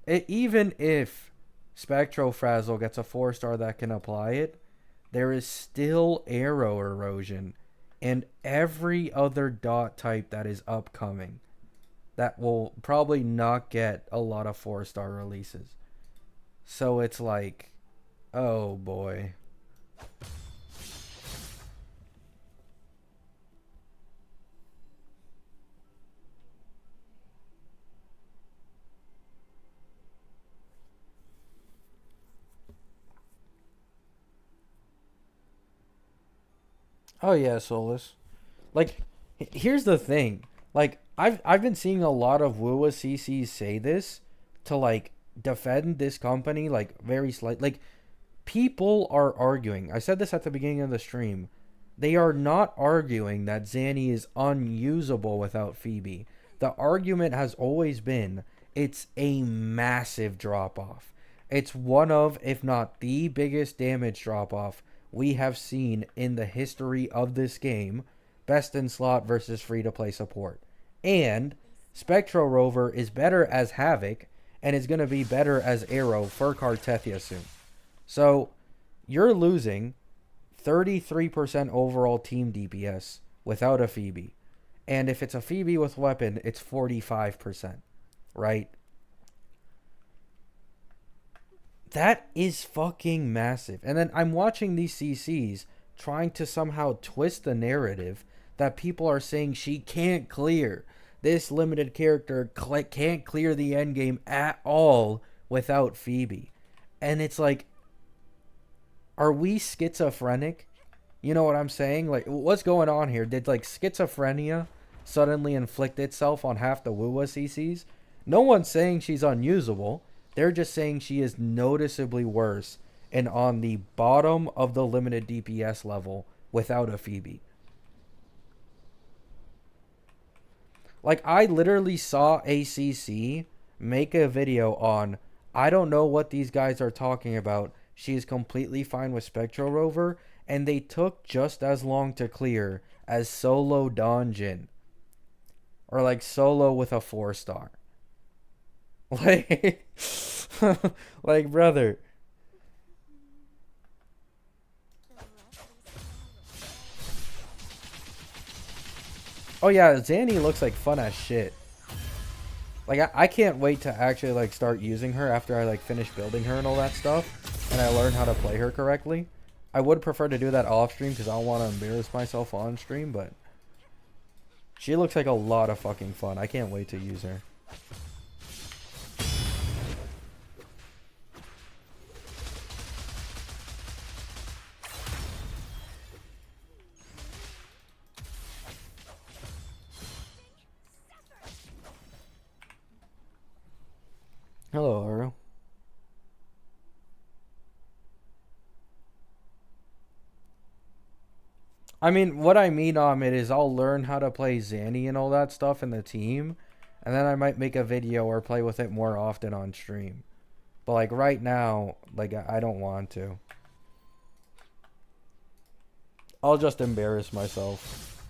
even if Spectral Frazzle gets a 4-star that can apply it, there is still arrow erosion and every other dot type that is upcoming that will probably not get a lot of 4-star releases. So it's like, oh boy. Oh yeah, Solus. Like, here's the thing. Like, I've been seeing a lot of Wuwa CCs say this to like defend this company like very slight. Like, people are arguing. I said this at the beginning of the stream. They are not arguing that Zanny is unusable without Phoebe. The argument has always been it's a massive drop off. It's one of, if not the biggest damage drop off we have seen in the history of this game. Best in slot versus free to play support. And Spectro Rover is better as Havoc and is going to be better as Arrow for Kartethia soon. So you're losing 33% overall team DPS without a Phoebe. And if it's a Phoebe with weapon, it's 45%, right? That is fucking massive. And then I'm watching these CCs trying to somehow twist the narrative that people are saying she can't clear. This limited character can't clear the end game at all without Phoebe. And it's like, are we schizophrenic? You know what I'm saying? Like, what's going on here? Did like schizophrenia suddenly inflict itself on half the Wuwa CCs? No one's saying she's unusable. They're just saying she is noticeably worse and on the bottom of the limited DPS level without a Phoebe. Like, I literally saw ACC make a video on, I don't know what these guys are talking about. She is completely fine with Spectro Rover, and they took just as long to clear as Solo Donjin. Or like Solo with a 4-star. Like, like, brother. Oh yeah, Zanny looks like fun as shit. Like, I can't wait to actually like start using her after I like finish building her and all that stuff, and I learn how to play her correctly. I would prefer to do that off stream because I don't want to embarrass myself on stream, but she looks like a lot of fucking fun. I can't wait to use her. Hello, Aro. I mean, what I mean on it is I'll learn how to play Zanny and all that stuff in the team, and then I might make a video or play with it more often on stream. But like right now, like I don't want to. I'll just embarrass myself.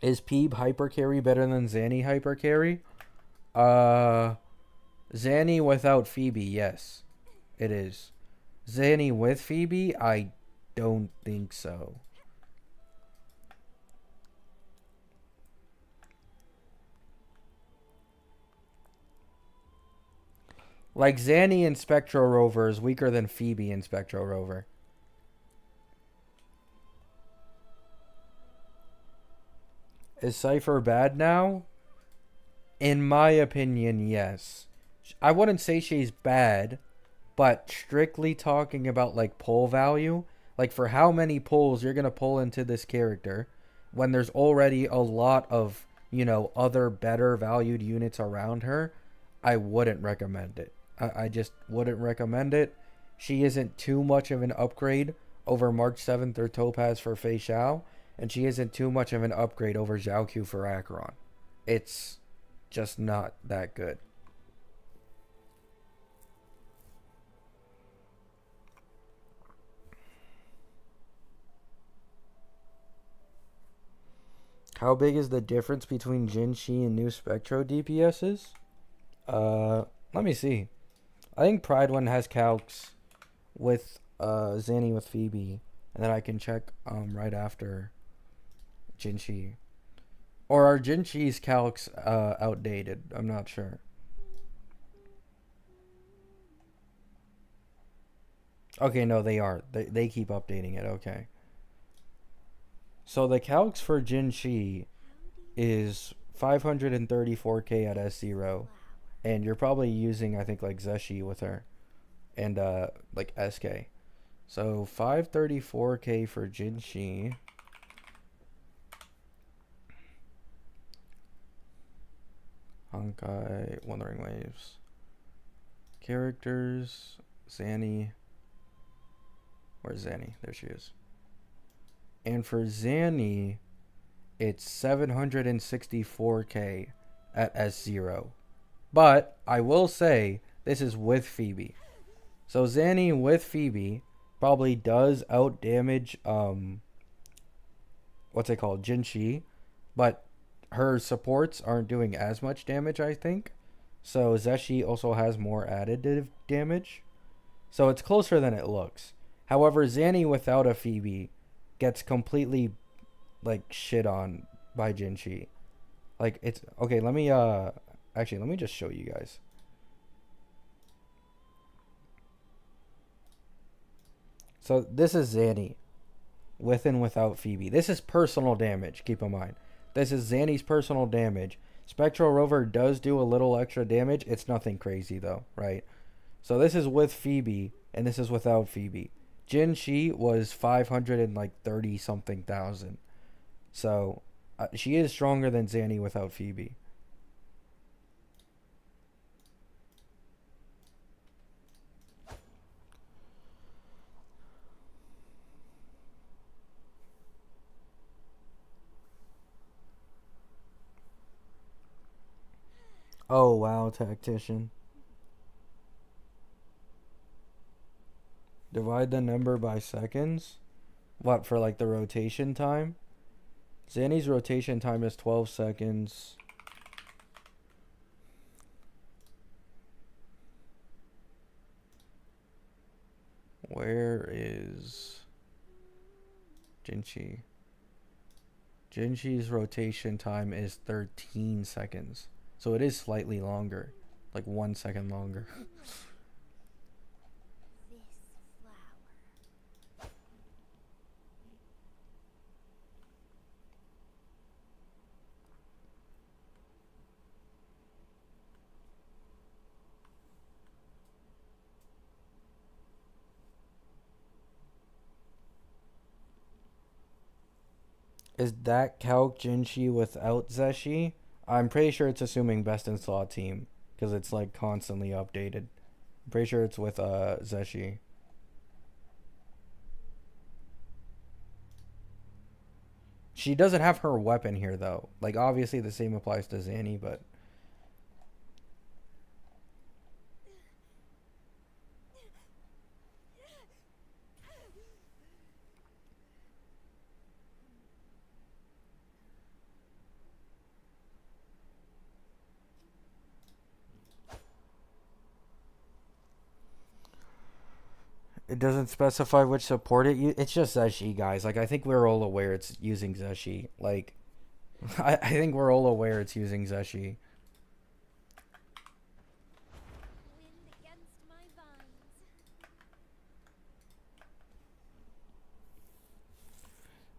Is Peeb hyper carry better than Zanny hyper carry? Zanny without Phoebe, yes, it is. Zanny with Phoebe, I don't think so. Like, Zanny in Spectro Rover is weaker than Phoebe in Spectro Rover. Is Cypher bad now? In my opinion, yes. I wouldn't say she's bad, but strictly talking about like pull value, like for how many pulls you're going to pull into this character when there's already a lot of, you know, other better valued units around her, I wouldn't recommend it. I just wouldn't recommend it. She isn't too much of an upgrade over March 7th or Topaz for Fei Xiao, and she isn't too much of an upgrade over Zhao Q for Acheron. It's just not that good. How big is the difference between Jin Shi and new Spectro DPSs? Let me see. I think Pride one has calcs with Zanny with Phoebe, and then I can check right after Jin Shi. Or are Jin Shi's calcs outdated? I'm not sure. Okay, no, they are. They keep updating it. Okay. So the calcs for Jin Shi is 534k at S0, and you're probably using I think like Zeshi with her, and like SK. So 534k for Jin Shi. Honkai, Wuthering Waves. Characters, Zanny. Where's Zanny? There she is. And for Zanny, it's 764k at S0. But I will say this is with Phoebe. So Zanny with Phoebe probably does out damage what's it called? Jinshi, but her supports aren't doing as much damage, I think. So Zeshi also has more additive damage. So it's closer than it looks. However, Zanny without a Phoebe gets completely like shit on by Jinshi. Like it's okay, let me actually let me just show you guys. So this is Zanny with and without Phoebe. This is personal damage, keep in mind. This is Zanny's personal damage. Spectral Rover does do a little extra damage. It's nothing crazy though, right? So this is with Phoebe and this is without Phoebe. Jin Shi was 530 something thousand. So she is stronger than Zanny without Phoebe. Oh wow, tactician. Divide the number by seconds. What, for like the rotation time? Zanny's rotation time is 12 seconds. Where is Jinshi? Jinshi's rotation time is 13 seconds. So it is slightly longer. Like 1 second longer. This flower. Is that calc Jinshi without Zeshi? I'm pretty sure it's assuming best in slot team. Because it's like constantly updated. I'm pretty sure it's with Zeshi. She doesn't have her weapon here though. Like obviously the same applies to Zanny, but it doesn't specify which support it's just Zeshi, guys. Like I think we're all aware it's using Zeshi. Like I think we're all aware it's using Zeshi. Wind against my vines.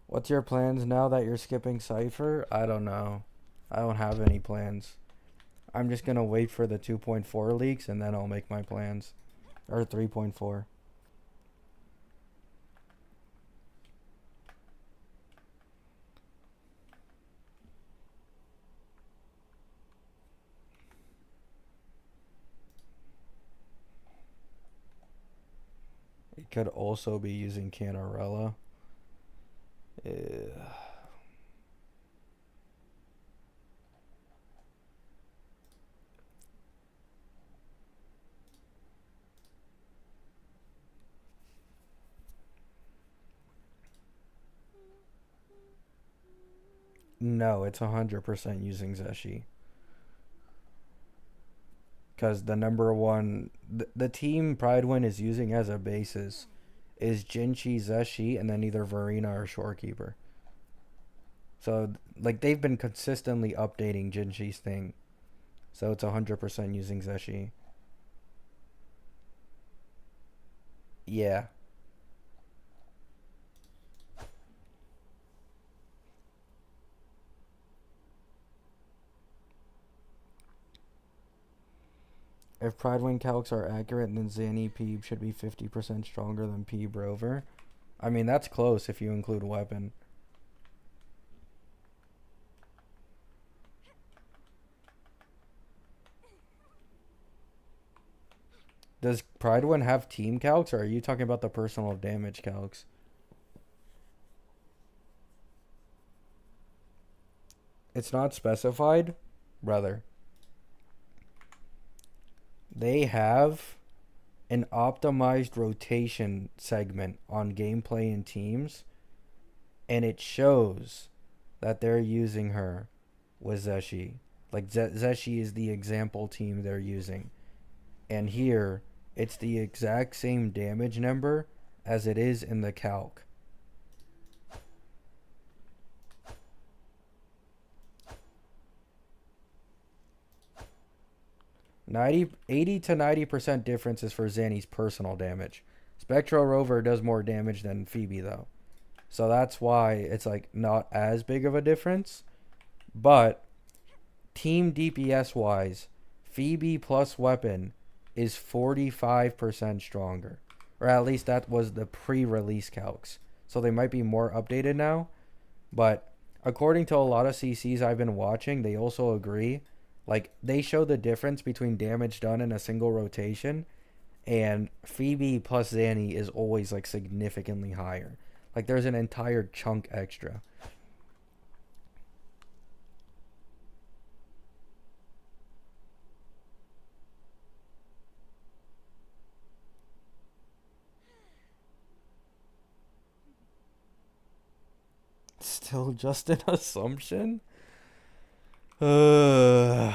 What's your plans now that you're skipping Cypher? I don't know. I don't have any plans. I'm just gonna wait for the 2.4 leaks and then I'll make my plans. Or 3.4. Could also be using Canarella. No, it's 100% using Zeshi. Because the number one, the team Pridewin is using as a basis is Jinchi, Zeshi, and then either Verena or Shorekeeper. So, like, they've been consistently updating Jinchi's thing. So it's 100% using Zeshi. Yeah. If Pridewin calcs are accurate, then Zanny Peeb should be 50% stronger than Peeb Rover. I mean, that's close if you include weapon. Does Pridewin have team calcs, or are you talking about the personal damage calcs? It's not specified, brother. They have an optimized rotation segment on gameplay and teams, and it shows that they're using her with Zeshi. Like, Zeshi is the example team they're using. And here, it's the exact same damage number as it is in the calc. 80 to 90% difference is for Zanny's personal damage. Spectro Rover does more damage than Phoebe, though. So that's why it's like not as big of a difference. But team DPS wise, Phoebe plus weapon is 45% stronger. Or at least that was the pre-release calcs. So they might be more updated now. But according to a lot of CCs I've been watching, they also agree. Like, they show the difference between damage done in a single rotation, and Phoebe plus Zanny is always, like, significantly higher. Like, there's an entire chunk extra. Still just an assumption? Uh...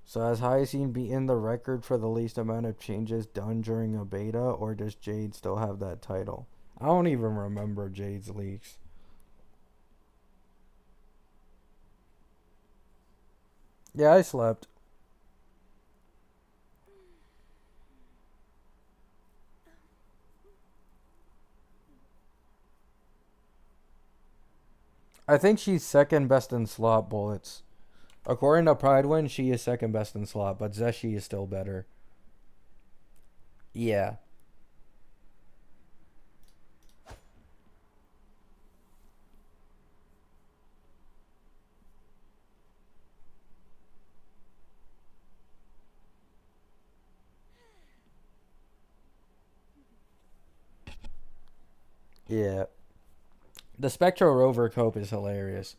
So has Hyacine beaten the record for the least amount of changes done during a beta, or does Jade still have that title? I don't even remember Jade's leaks. Yeah, I slept. I think she's second best in slot bullets. According to Pridewin, she is second best in slot, but Zeshi is still better. Yeah. Yeah. The Spectro Rover cope is hilarious.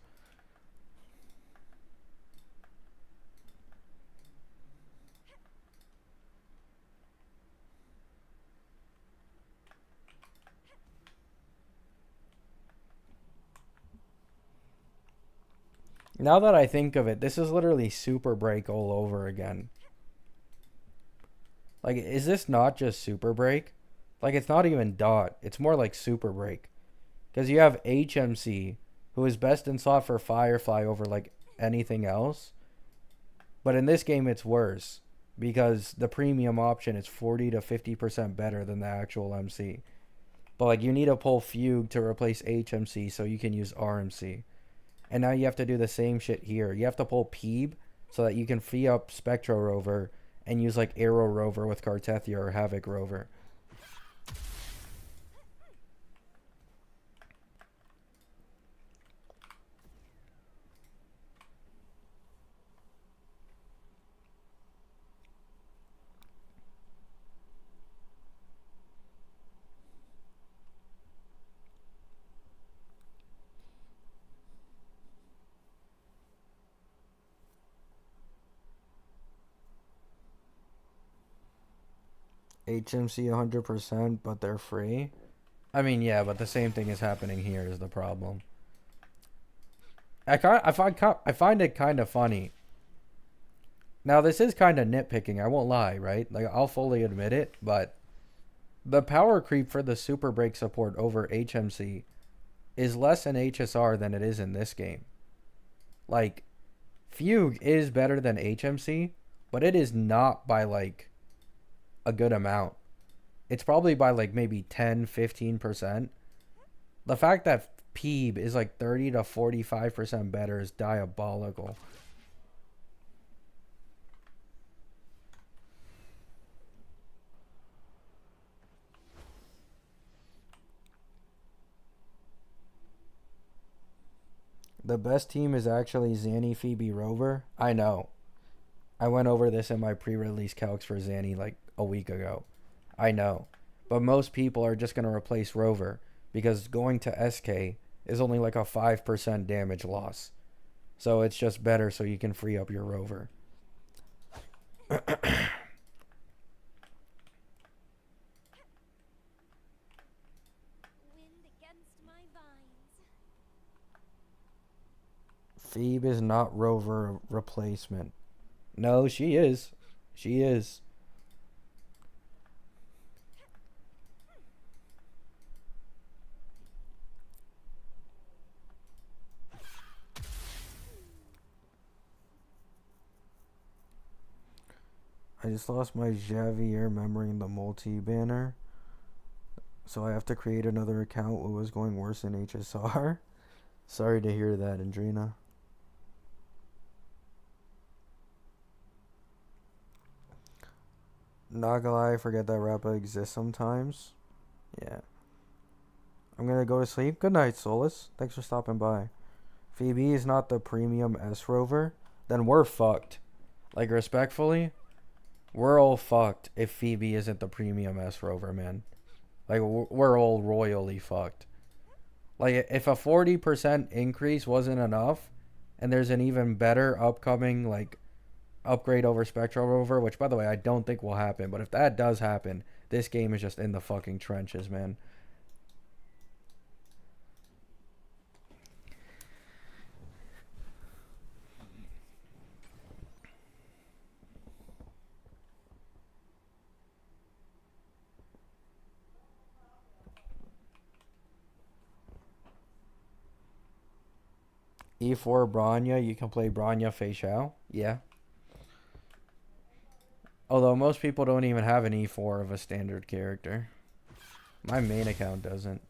Now that I think of it, this is literally Super Break all over again. Like, is this not just Super Break? Like, it's not even Dot. It's more like Super Break. Because you have HMC, who is best in slot for Firefly over, like, anything else. But in this game, it's worse. Because the premium option is 40 to 50% better than the actual MC. But, like, you need to pull Fugue to replace HMC so you can use RMC. And now you have to do the same shit here. You have to pull Peeb so that you can free up Spectro Rover and use like Arrow Rover with Cartethia or Havoc Rover. HMC 100%, but they're free. I mean, yeah, but the same thing is happening here is the problem. I find it kind of funny. Now, this is kind of nitpicking, I won't lie, right? Like, I'll fully admit it, but the power creep for the Super Break support over HMC is less in HSR than it is in this game. Like, Fugue is better than HMC, but it is not by, like, a good amount. It's probably by, like, maybe 10, 15%. The fact that Peeb is, like, 30 to 45% better is diabolical. The best team is actually Zanny, Phoebe, Rover. I know. I went over this in my pre-release calcs for Zanny like a week ago. I know. But most people are just going to replace Rover because going to SK is only like a 5% damage loss. So it's just better so you can free up your Rover. Wind against my vines. Phoebe is not Rover replacement. No, she is. She is. I just lost my Javier memory in the multi-banner. So I have to create another account. What was going worse in HSR? Sorry to hear that, Andrina. Not gonna lie, I forget that Rappa exists sometimes. Yeah. I'm gonna go to sleep. Good night, Solus. Thanks for stopping by. Phoebe is not the premium S rover. Then we're fucked. Like, respectfully, we're all fucked if Phoebe isn't the premium S rover, man. Like, we're all royally fucked. Like, if a 40% increase wasn't enough, and there's an even better upcoming, like, upgrade over Spectral Rover, which, by the way, I don't think will happen, but if that does happen, this game is just in the fucking trenches, man. E4 Branya, you can play Branya Fei Xiao. Yeah. Although most people don't even have an E4 of a standard character. My main account doesn't.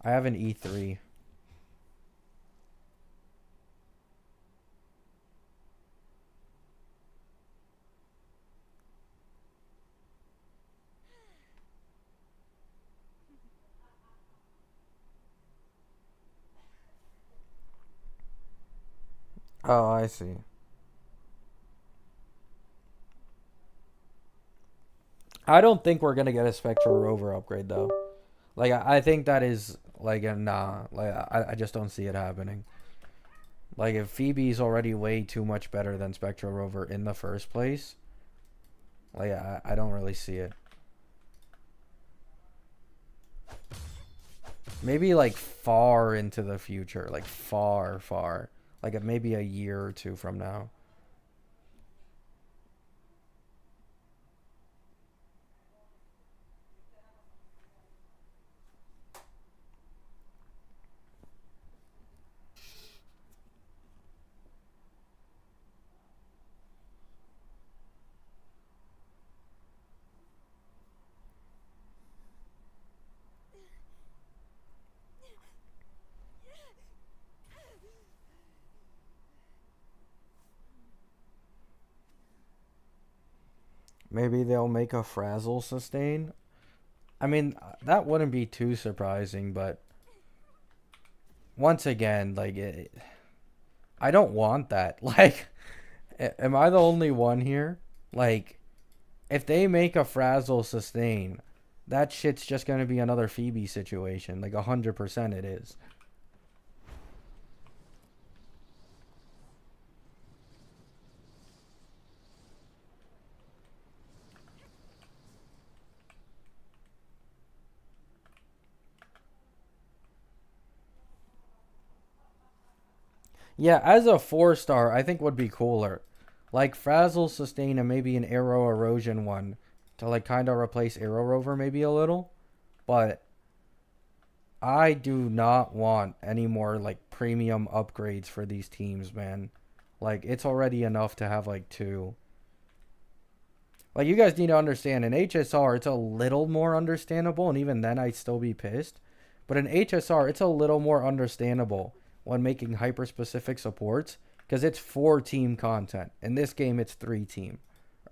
I have an E3. Oh, I see. I don't think we're gonna get a Spectral Rover upgrade though. Like I think that is like a nah. Like I just don't see it happening. Like if Phoebe's already way too much better than Spectral Rover in the first place, like I don't really see it. Maybe like far into the future, like far, far, like maybe a year or two from now. Maybe they'll make a frazzle sustain. I mean, that wouldn't be too surprising, but once again, I don't want that. Like, am I the only one here? Like, if they make a frazzle sustain, that shit's just gonna be another Phoebe situation. Like 100% it is. Yeah, as a 4 star, I think would be cooler. Like frazzle sustain and maybe an arrow erosion one to like kind of replace arrow rover maybe a little. But I do not want any more like premium upgrades for these teams, man. Like it's already enough to have like two. Like you guys need to understand in HSR it's a little more understandable and even then I'd still be pissed. But in HSR it's a little more understandable when making hyper specific supports because it's 4 team content. In this game it's 3 team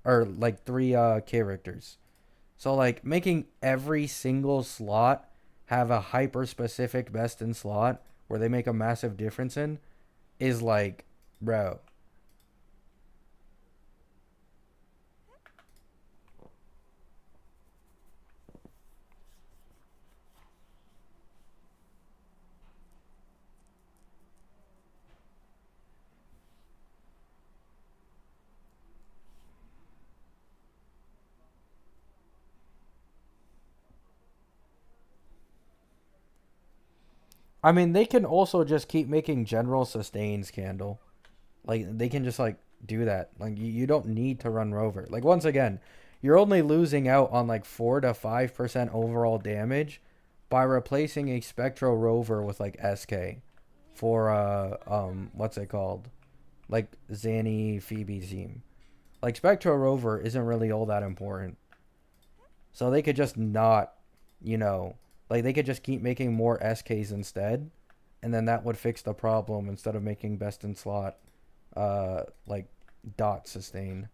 or like 3 characters. So like making every single slot have a hyper specific best in slot where they make a massive difference in is like, bro. I mean, they can also just keep making general sustains, Candle. Like they can just like do that. Like you don't need to run rover. Like once again, you're only losing out on like 4 to 5% overall damage by replacing a Spectro rover with like SK for what's it called? Like Zanny Phoebe team. Like Spectro rover isn't really all that important. So they could just not, you know, like they could just keep making more SKs instead, and then that would fix the problem instead of making best in slot, like dot sustain.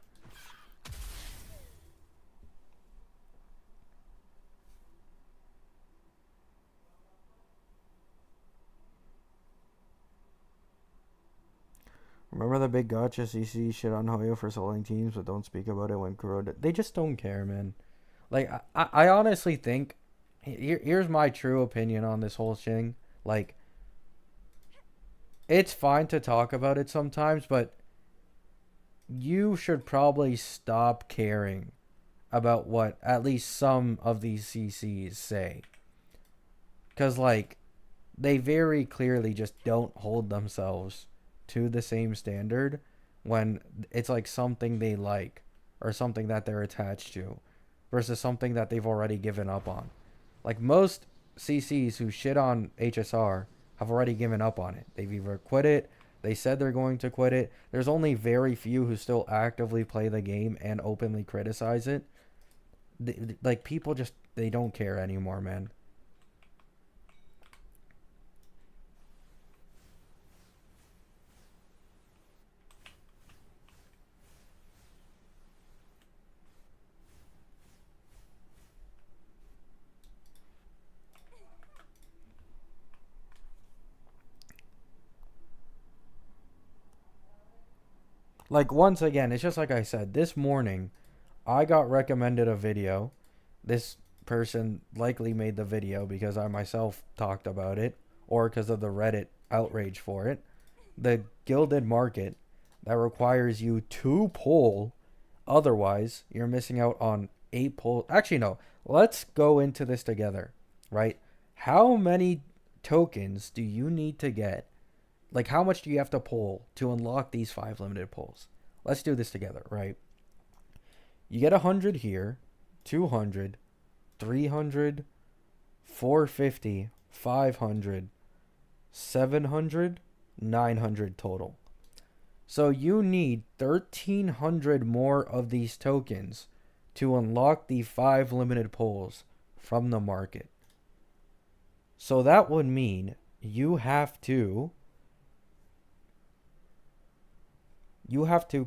Remember the big gotcha CC shit on Hoyo for soloing teams, but don't speak about it when Kuroda. They just don't care, man. Like I honestly think, here's my true opinion on this whole thing. Like it's fine to talk about it sometimes, but you should probably stop caring about what at least some of these CCs say. Because, like, they very clearly just don't hold themselves to the same standard when it's like something they like or something that they're attached to versus something that they've already given up on. Like, most CCs who shit on HSR have already given up on it. They've either quit it, they said they're going to quit it. There's only very few who still actively play the game and openly criticize it. Like people just they don't care anymore, man. Like once again, it's just like I said. This morning, I got recommended a video. This person likely made the video because I myself talked about it or because of the Reddit outrage for it. The gilded market that requires you to pull, otherwise you're missing out on 8 pull. Actually, no. Let's go into this together, right? How many tokens do you need to get? Like, how much do you have to pull to unlock these 5 limited pulls? Let's do this together, right? You get 100 here, 200, 300, 450, 500, 700, 900 total. So you need 1,300 more of these tokens to unlock the 5 limited pulls from the market. So that would mean you have to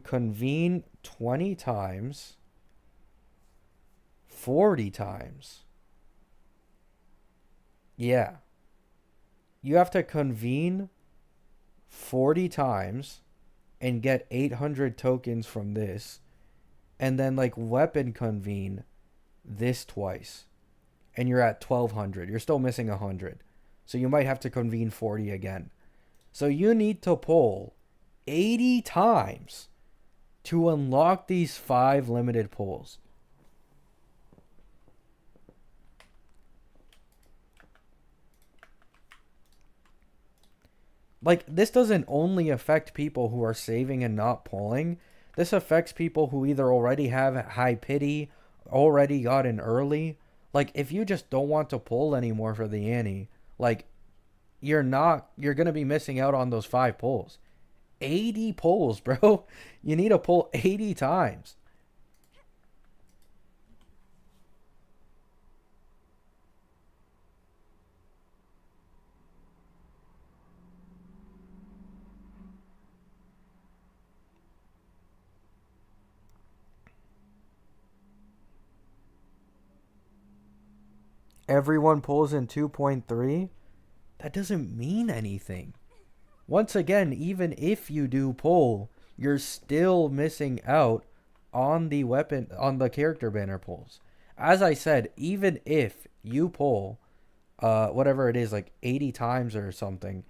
convene 20 times 40 times. Yeah. You have to convene 40 times and get 800 tokens from this. And then, like, weapon convene this twice. And you're at 1200. You're still missing 100. So you might have to convene 40 again. So you need to pull 80 times to unlock these 5 limited pulls. Like, this doesn't only affect people who are saving and not pulling. This affects people who either already have high pity, already got in early. Like, if you just don't want to pull anymore for the ante, like, you're going to be missing out on those 5 pulls. 80 pulls, bro. You need to pull 80 times. Everyone pulls in 2.3. That doesn't mean anything. Once again, even if you do pull, you're still missing out on the character banner pulls. As I said, even if you pull whatever it is, like 80 times or something,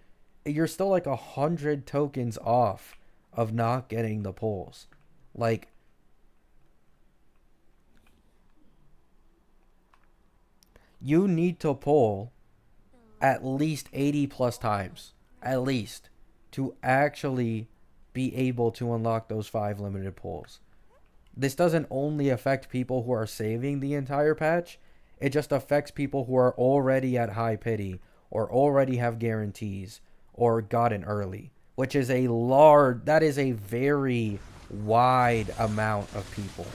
you're still like 100 tokens off of not getting the pulls. Like, you need to pull at least 80 plus times, at least, to actually be able to unlock those 5 limited pulls. This doesn't only affect people who are saving the entire patch, it just affects people who are already at high pity or already have guarantees or got in early, which is that is a very wide amount of people.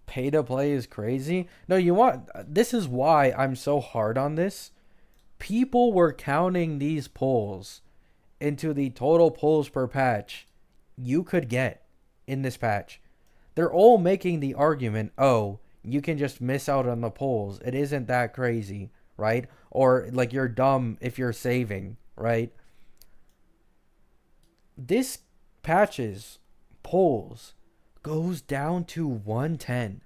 Pay to play is crazy. No, this is why I'm so hard on this. People were counting these pulls into the total pulls per patch you could get in this patch. They're all making the argument, oh, you can just miss out on the pulls. It isn't that crazy, right? Or like you're dumb if you're saving, right? This patch's pulls goes down to 110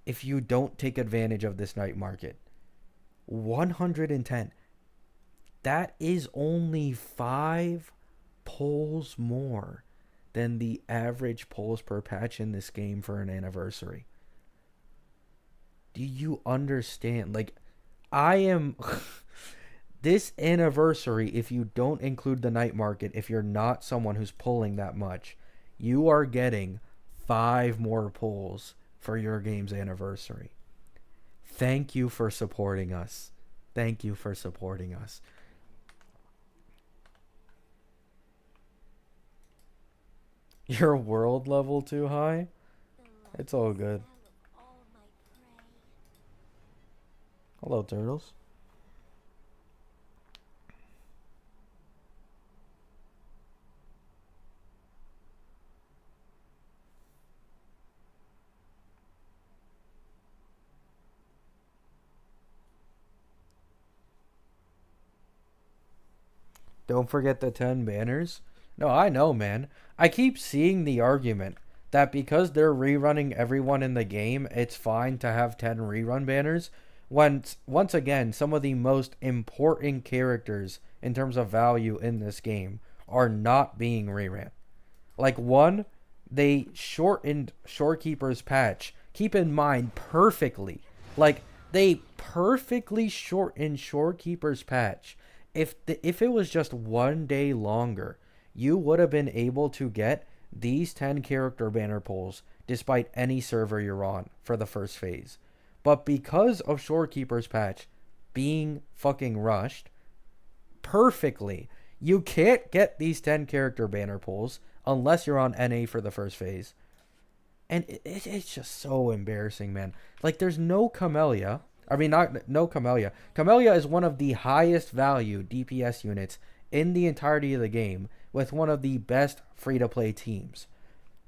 if you don't take advantage of this night market. 110. That is only 5 pulls more than the average pulls per patch in this game for an anniversary. Do you understand? Like, I am... This anniversary, if you don't include the night market, if you're not someone who's pulling that much, you are getting 5 more pulls for your game's anniversary. Thank you for supporting us. Thank you for supporting us. Your world level too high? It's all good. Hello, turtles. Don't forget the 10 banners. No, I know, man. I keep seeing the argument that because they're rerunning everyone in the game, it's fine to have 10 rerun banners. When, once again, some of the most important characters in terms of value in this game are not being reran. Like, one, they shortened Shorekeeper's patch. Keep in mind, perfectly. Like, they perfectly shortened Shorekeeper's patch. If it was just 1 day longer, you would have been able to get these 10 character banner pulls despite any server you're on for the first phase. But because of Shorekeeper's patch being fucking rushed, perfectly. You can't get these 10 character banner pulls unless you're on NA for the first phase. And it's just so embarrassing, man. Like, there's no Camellia. I mean, not no Camellia. Camellia is one of the highest value DPS units in the entirety of the game, with one of the best free-to-play teams.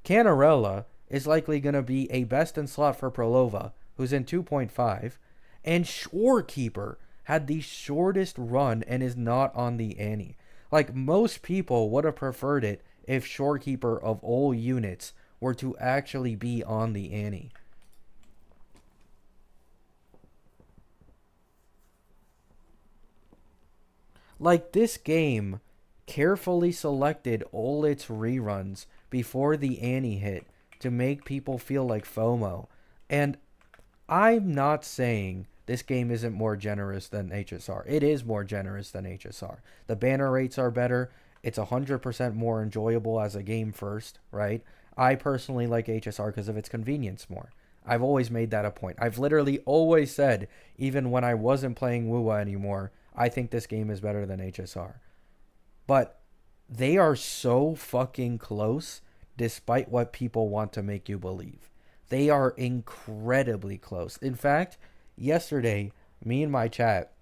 Canarella is likely going to be a best in slot for Prolova, who's in 2.5, and Shorekeeper had the shortest run and is not on the Annie. Like, most people would have preferred it if Shorekeeper of all units were to actually be on the Annie. Like, this game carefully selected all its reruns before the Annie hit to make people feel like FOMO. And I'm not saying this game isn't more generous than HSR. It is more generous than HSR. The banner rates are better. It's 100% more enjoyable as a game first, right? I personally like HSR because of its convenience more. I've always made that a point. I've literally always said, even when I wasn't playing Wuwa anymore, I think this game is better than HSR. But they are so fucking close despite what people want to make you believe. They are incredibly close. In fact, yesterday, me and my chat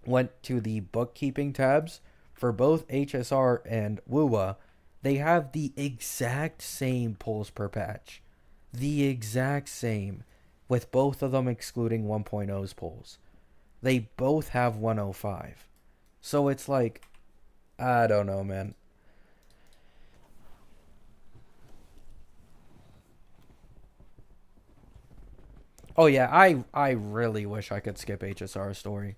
went to the bookkeeping tabs for both HSR and Wuwa. They have the exact same pulls per patch. The exact same, with both of them excluding 1.0's pulls. They both have 105. So it's like, I don't know, man. Oh yeah, I really wish I could skip HSR story.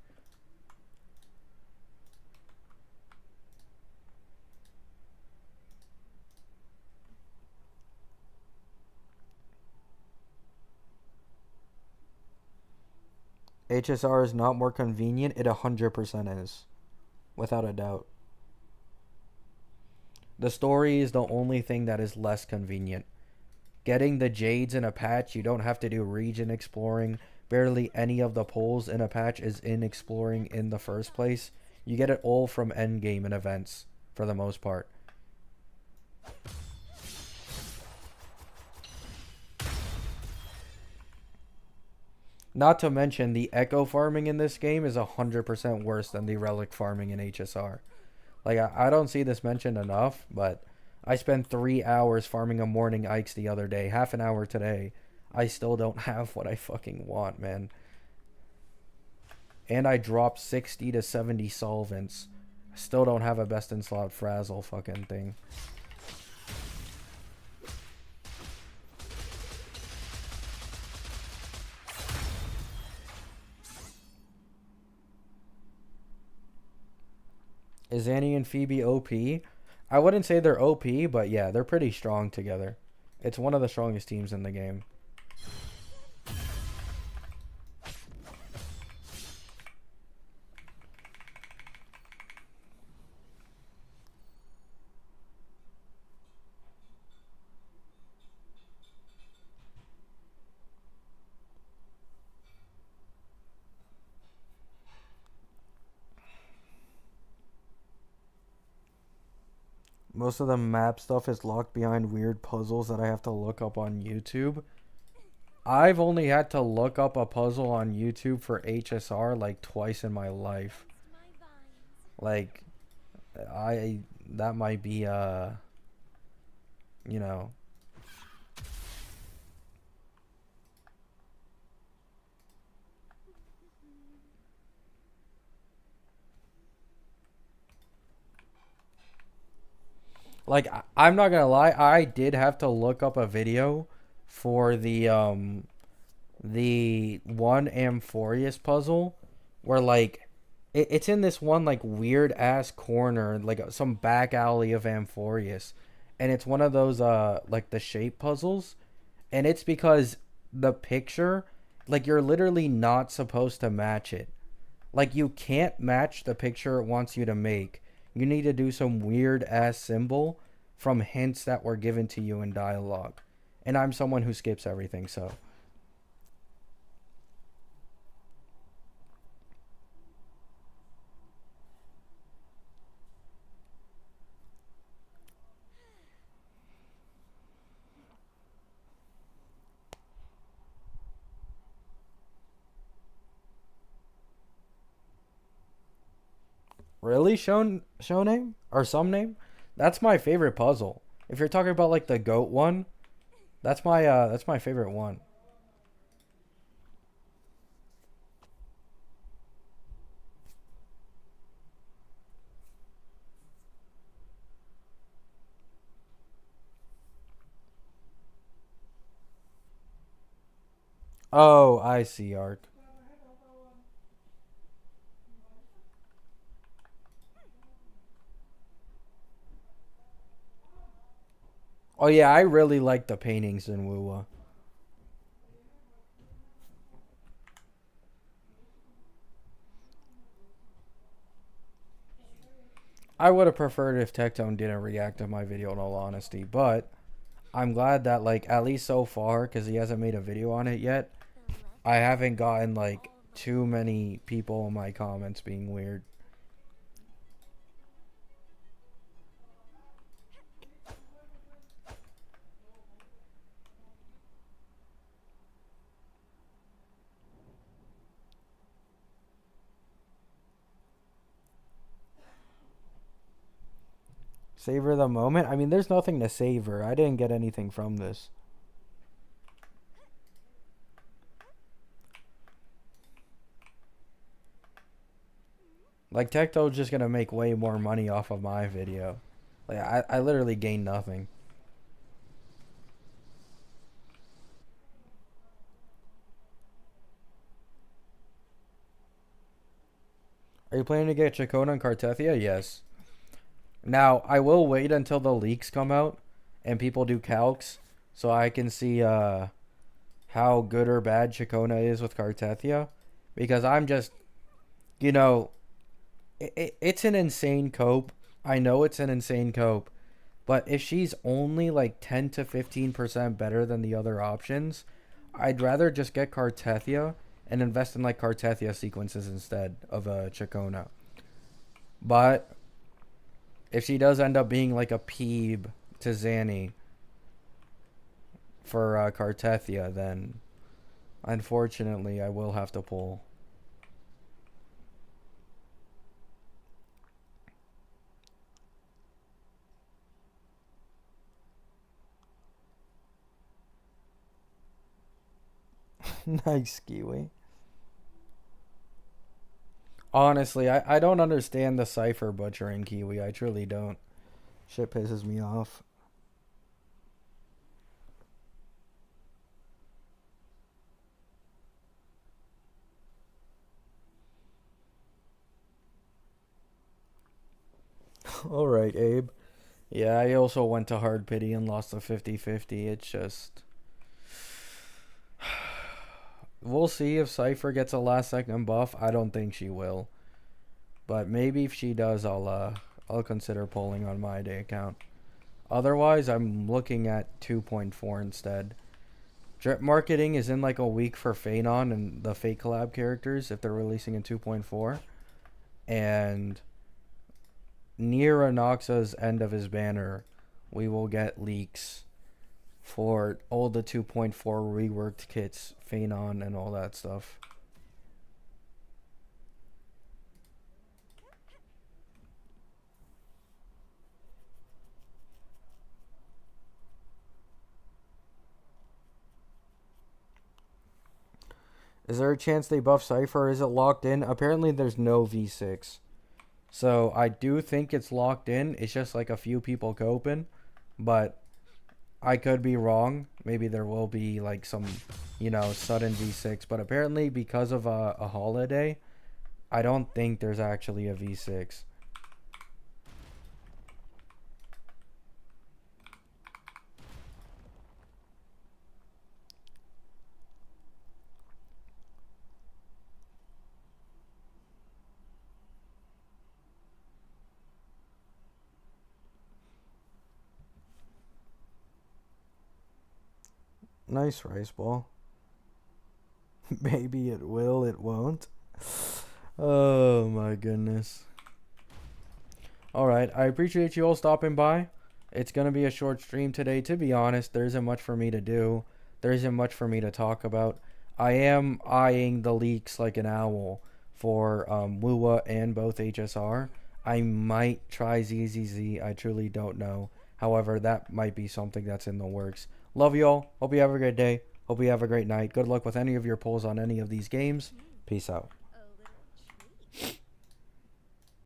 HSR is not more convenient. It 100% is, without a doubt. The story is the only thing that is less convenient. Getting the Jades in a patch, you don't have to do region exploring. Barely any of the pulls in a patch is in exploring in the first place. You get it all from endgame and events, for the most part. Not to mention, the echo farming in this game is 100% worse than the relic farming in HSR. Like, I don't see this mentioned enough, but I spent 3 hours farming a morning Ikes the other day, half an hour today. I still don't have what I fucking want, man. And I dropped 60 to 70 solvents. Still don't have a best in slot frazzle fucking thing. Is Annie and Phoebe OP? I wouldn't say they're OP, but yeah, they're pretty strong together. It's one of the strongest teams in the game. Most of the map stuff is locked behind weird puzzles that I have to look up on YouTube. I've only had to look up a puzzle on YouTube for HSR like twice in my life. Like, I that might be you know. Like, I'm not gonna lie, I did have to look up a video for the one Amphorius puzzle where, like, it's in this one like weird ass corner, like some back alley of Amphorius, and it's one of those like the shape puzzles, and it's because the picture, like, you're literally not supposed to match it. Like, you can't match the picture it wants you to make. You need to do some weird ass symbol from hints that were given to you in dialogue. And I'm someone who skips everything, so. Really? Show name? Or some name? That's my favorite puzzle. If you're talking about like the goat one, that's my favorite one. Oh, I see, Ark. Oh yeah, I really like the paintings in Wuwa. I would have preferred if Tectone didn't react to my video in all honesty, but I'm glad that like at least so far, because he hasn't made a video on it yet, The left I haven't gotten is like all mine. too many people in my comments being weird. Savor the moment? I mean, there's nothing to savor. I didn't get anything from this. Like, Tecto's just gonna make way more money off of my video. Like, I literally gained nothing. Are you planning to get Chacona and Cartethia? Yes. Now, I will wait until the leaks come out and people do calcs so I can see how good or bad Chacona is with Cartethia. Because I'm just, you know, it's an insane cope. I know it's an insane cope. But if she's only like 10 to 15% better than the other options, I'd rather just get Cartethia and invest in like Cartethia sequences instead of a Chacona. But if she does end up being like a Peeb to Zanny for Cartethia, then unfortunately I will have to pull. Nice, Kiwi. Honestly, I don't understand the cipher butchering, Kiwi. I truly don't. Shit pisses me off. Alright, Abe. Yeah, I also went to hard pity and lost a 50-50. It's just we'll see if Cypher gets a last second buff. I don't think she will. But maybe if she does, I'll consider pulling on my day account. Otherwise, I'm looking at 2.4 instead. Drip marketing is in like a week for Phanon and the fake collab characters if they're releasing in 2.4. And near Anoxa's end of his banner, we will get leaks for all the 2.4 reworked kits, Phanon, and all that stuff. Is there a chance they buff Cypher? Is it locked in? Apparently, there's no V6. So I do think it's locked in. It's just like a few people coping, but I could be wrong. Maybe there will be like some, sudden V6. But apparently, because of a holiday, I don't think there's actually a V6. Nice rice ball. Maybe it will, it won't. Oh my goodness. Alright, I appreciate you all stopping by. It's going to be a short stream today. To be honest, there isn't much for me to do. There isn't much for me to talk about. I am eyeing the leaks like an owl for Wuwa and both HSR. I might try ZZZ. I truly don't know. However, that might be something that's in the works. Love you all. Hope you have a great day. Hope you have a great night. Good luck with any of your pulls on any of these games. Peace out.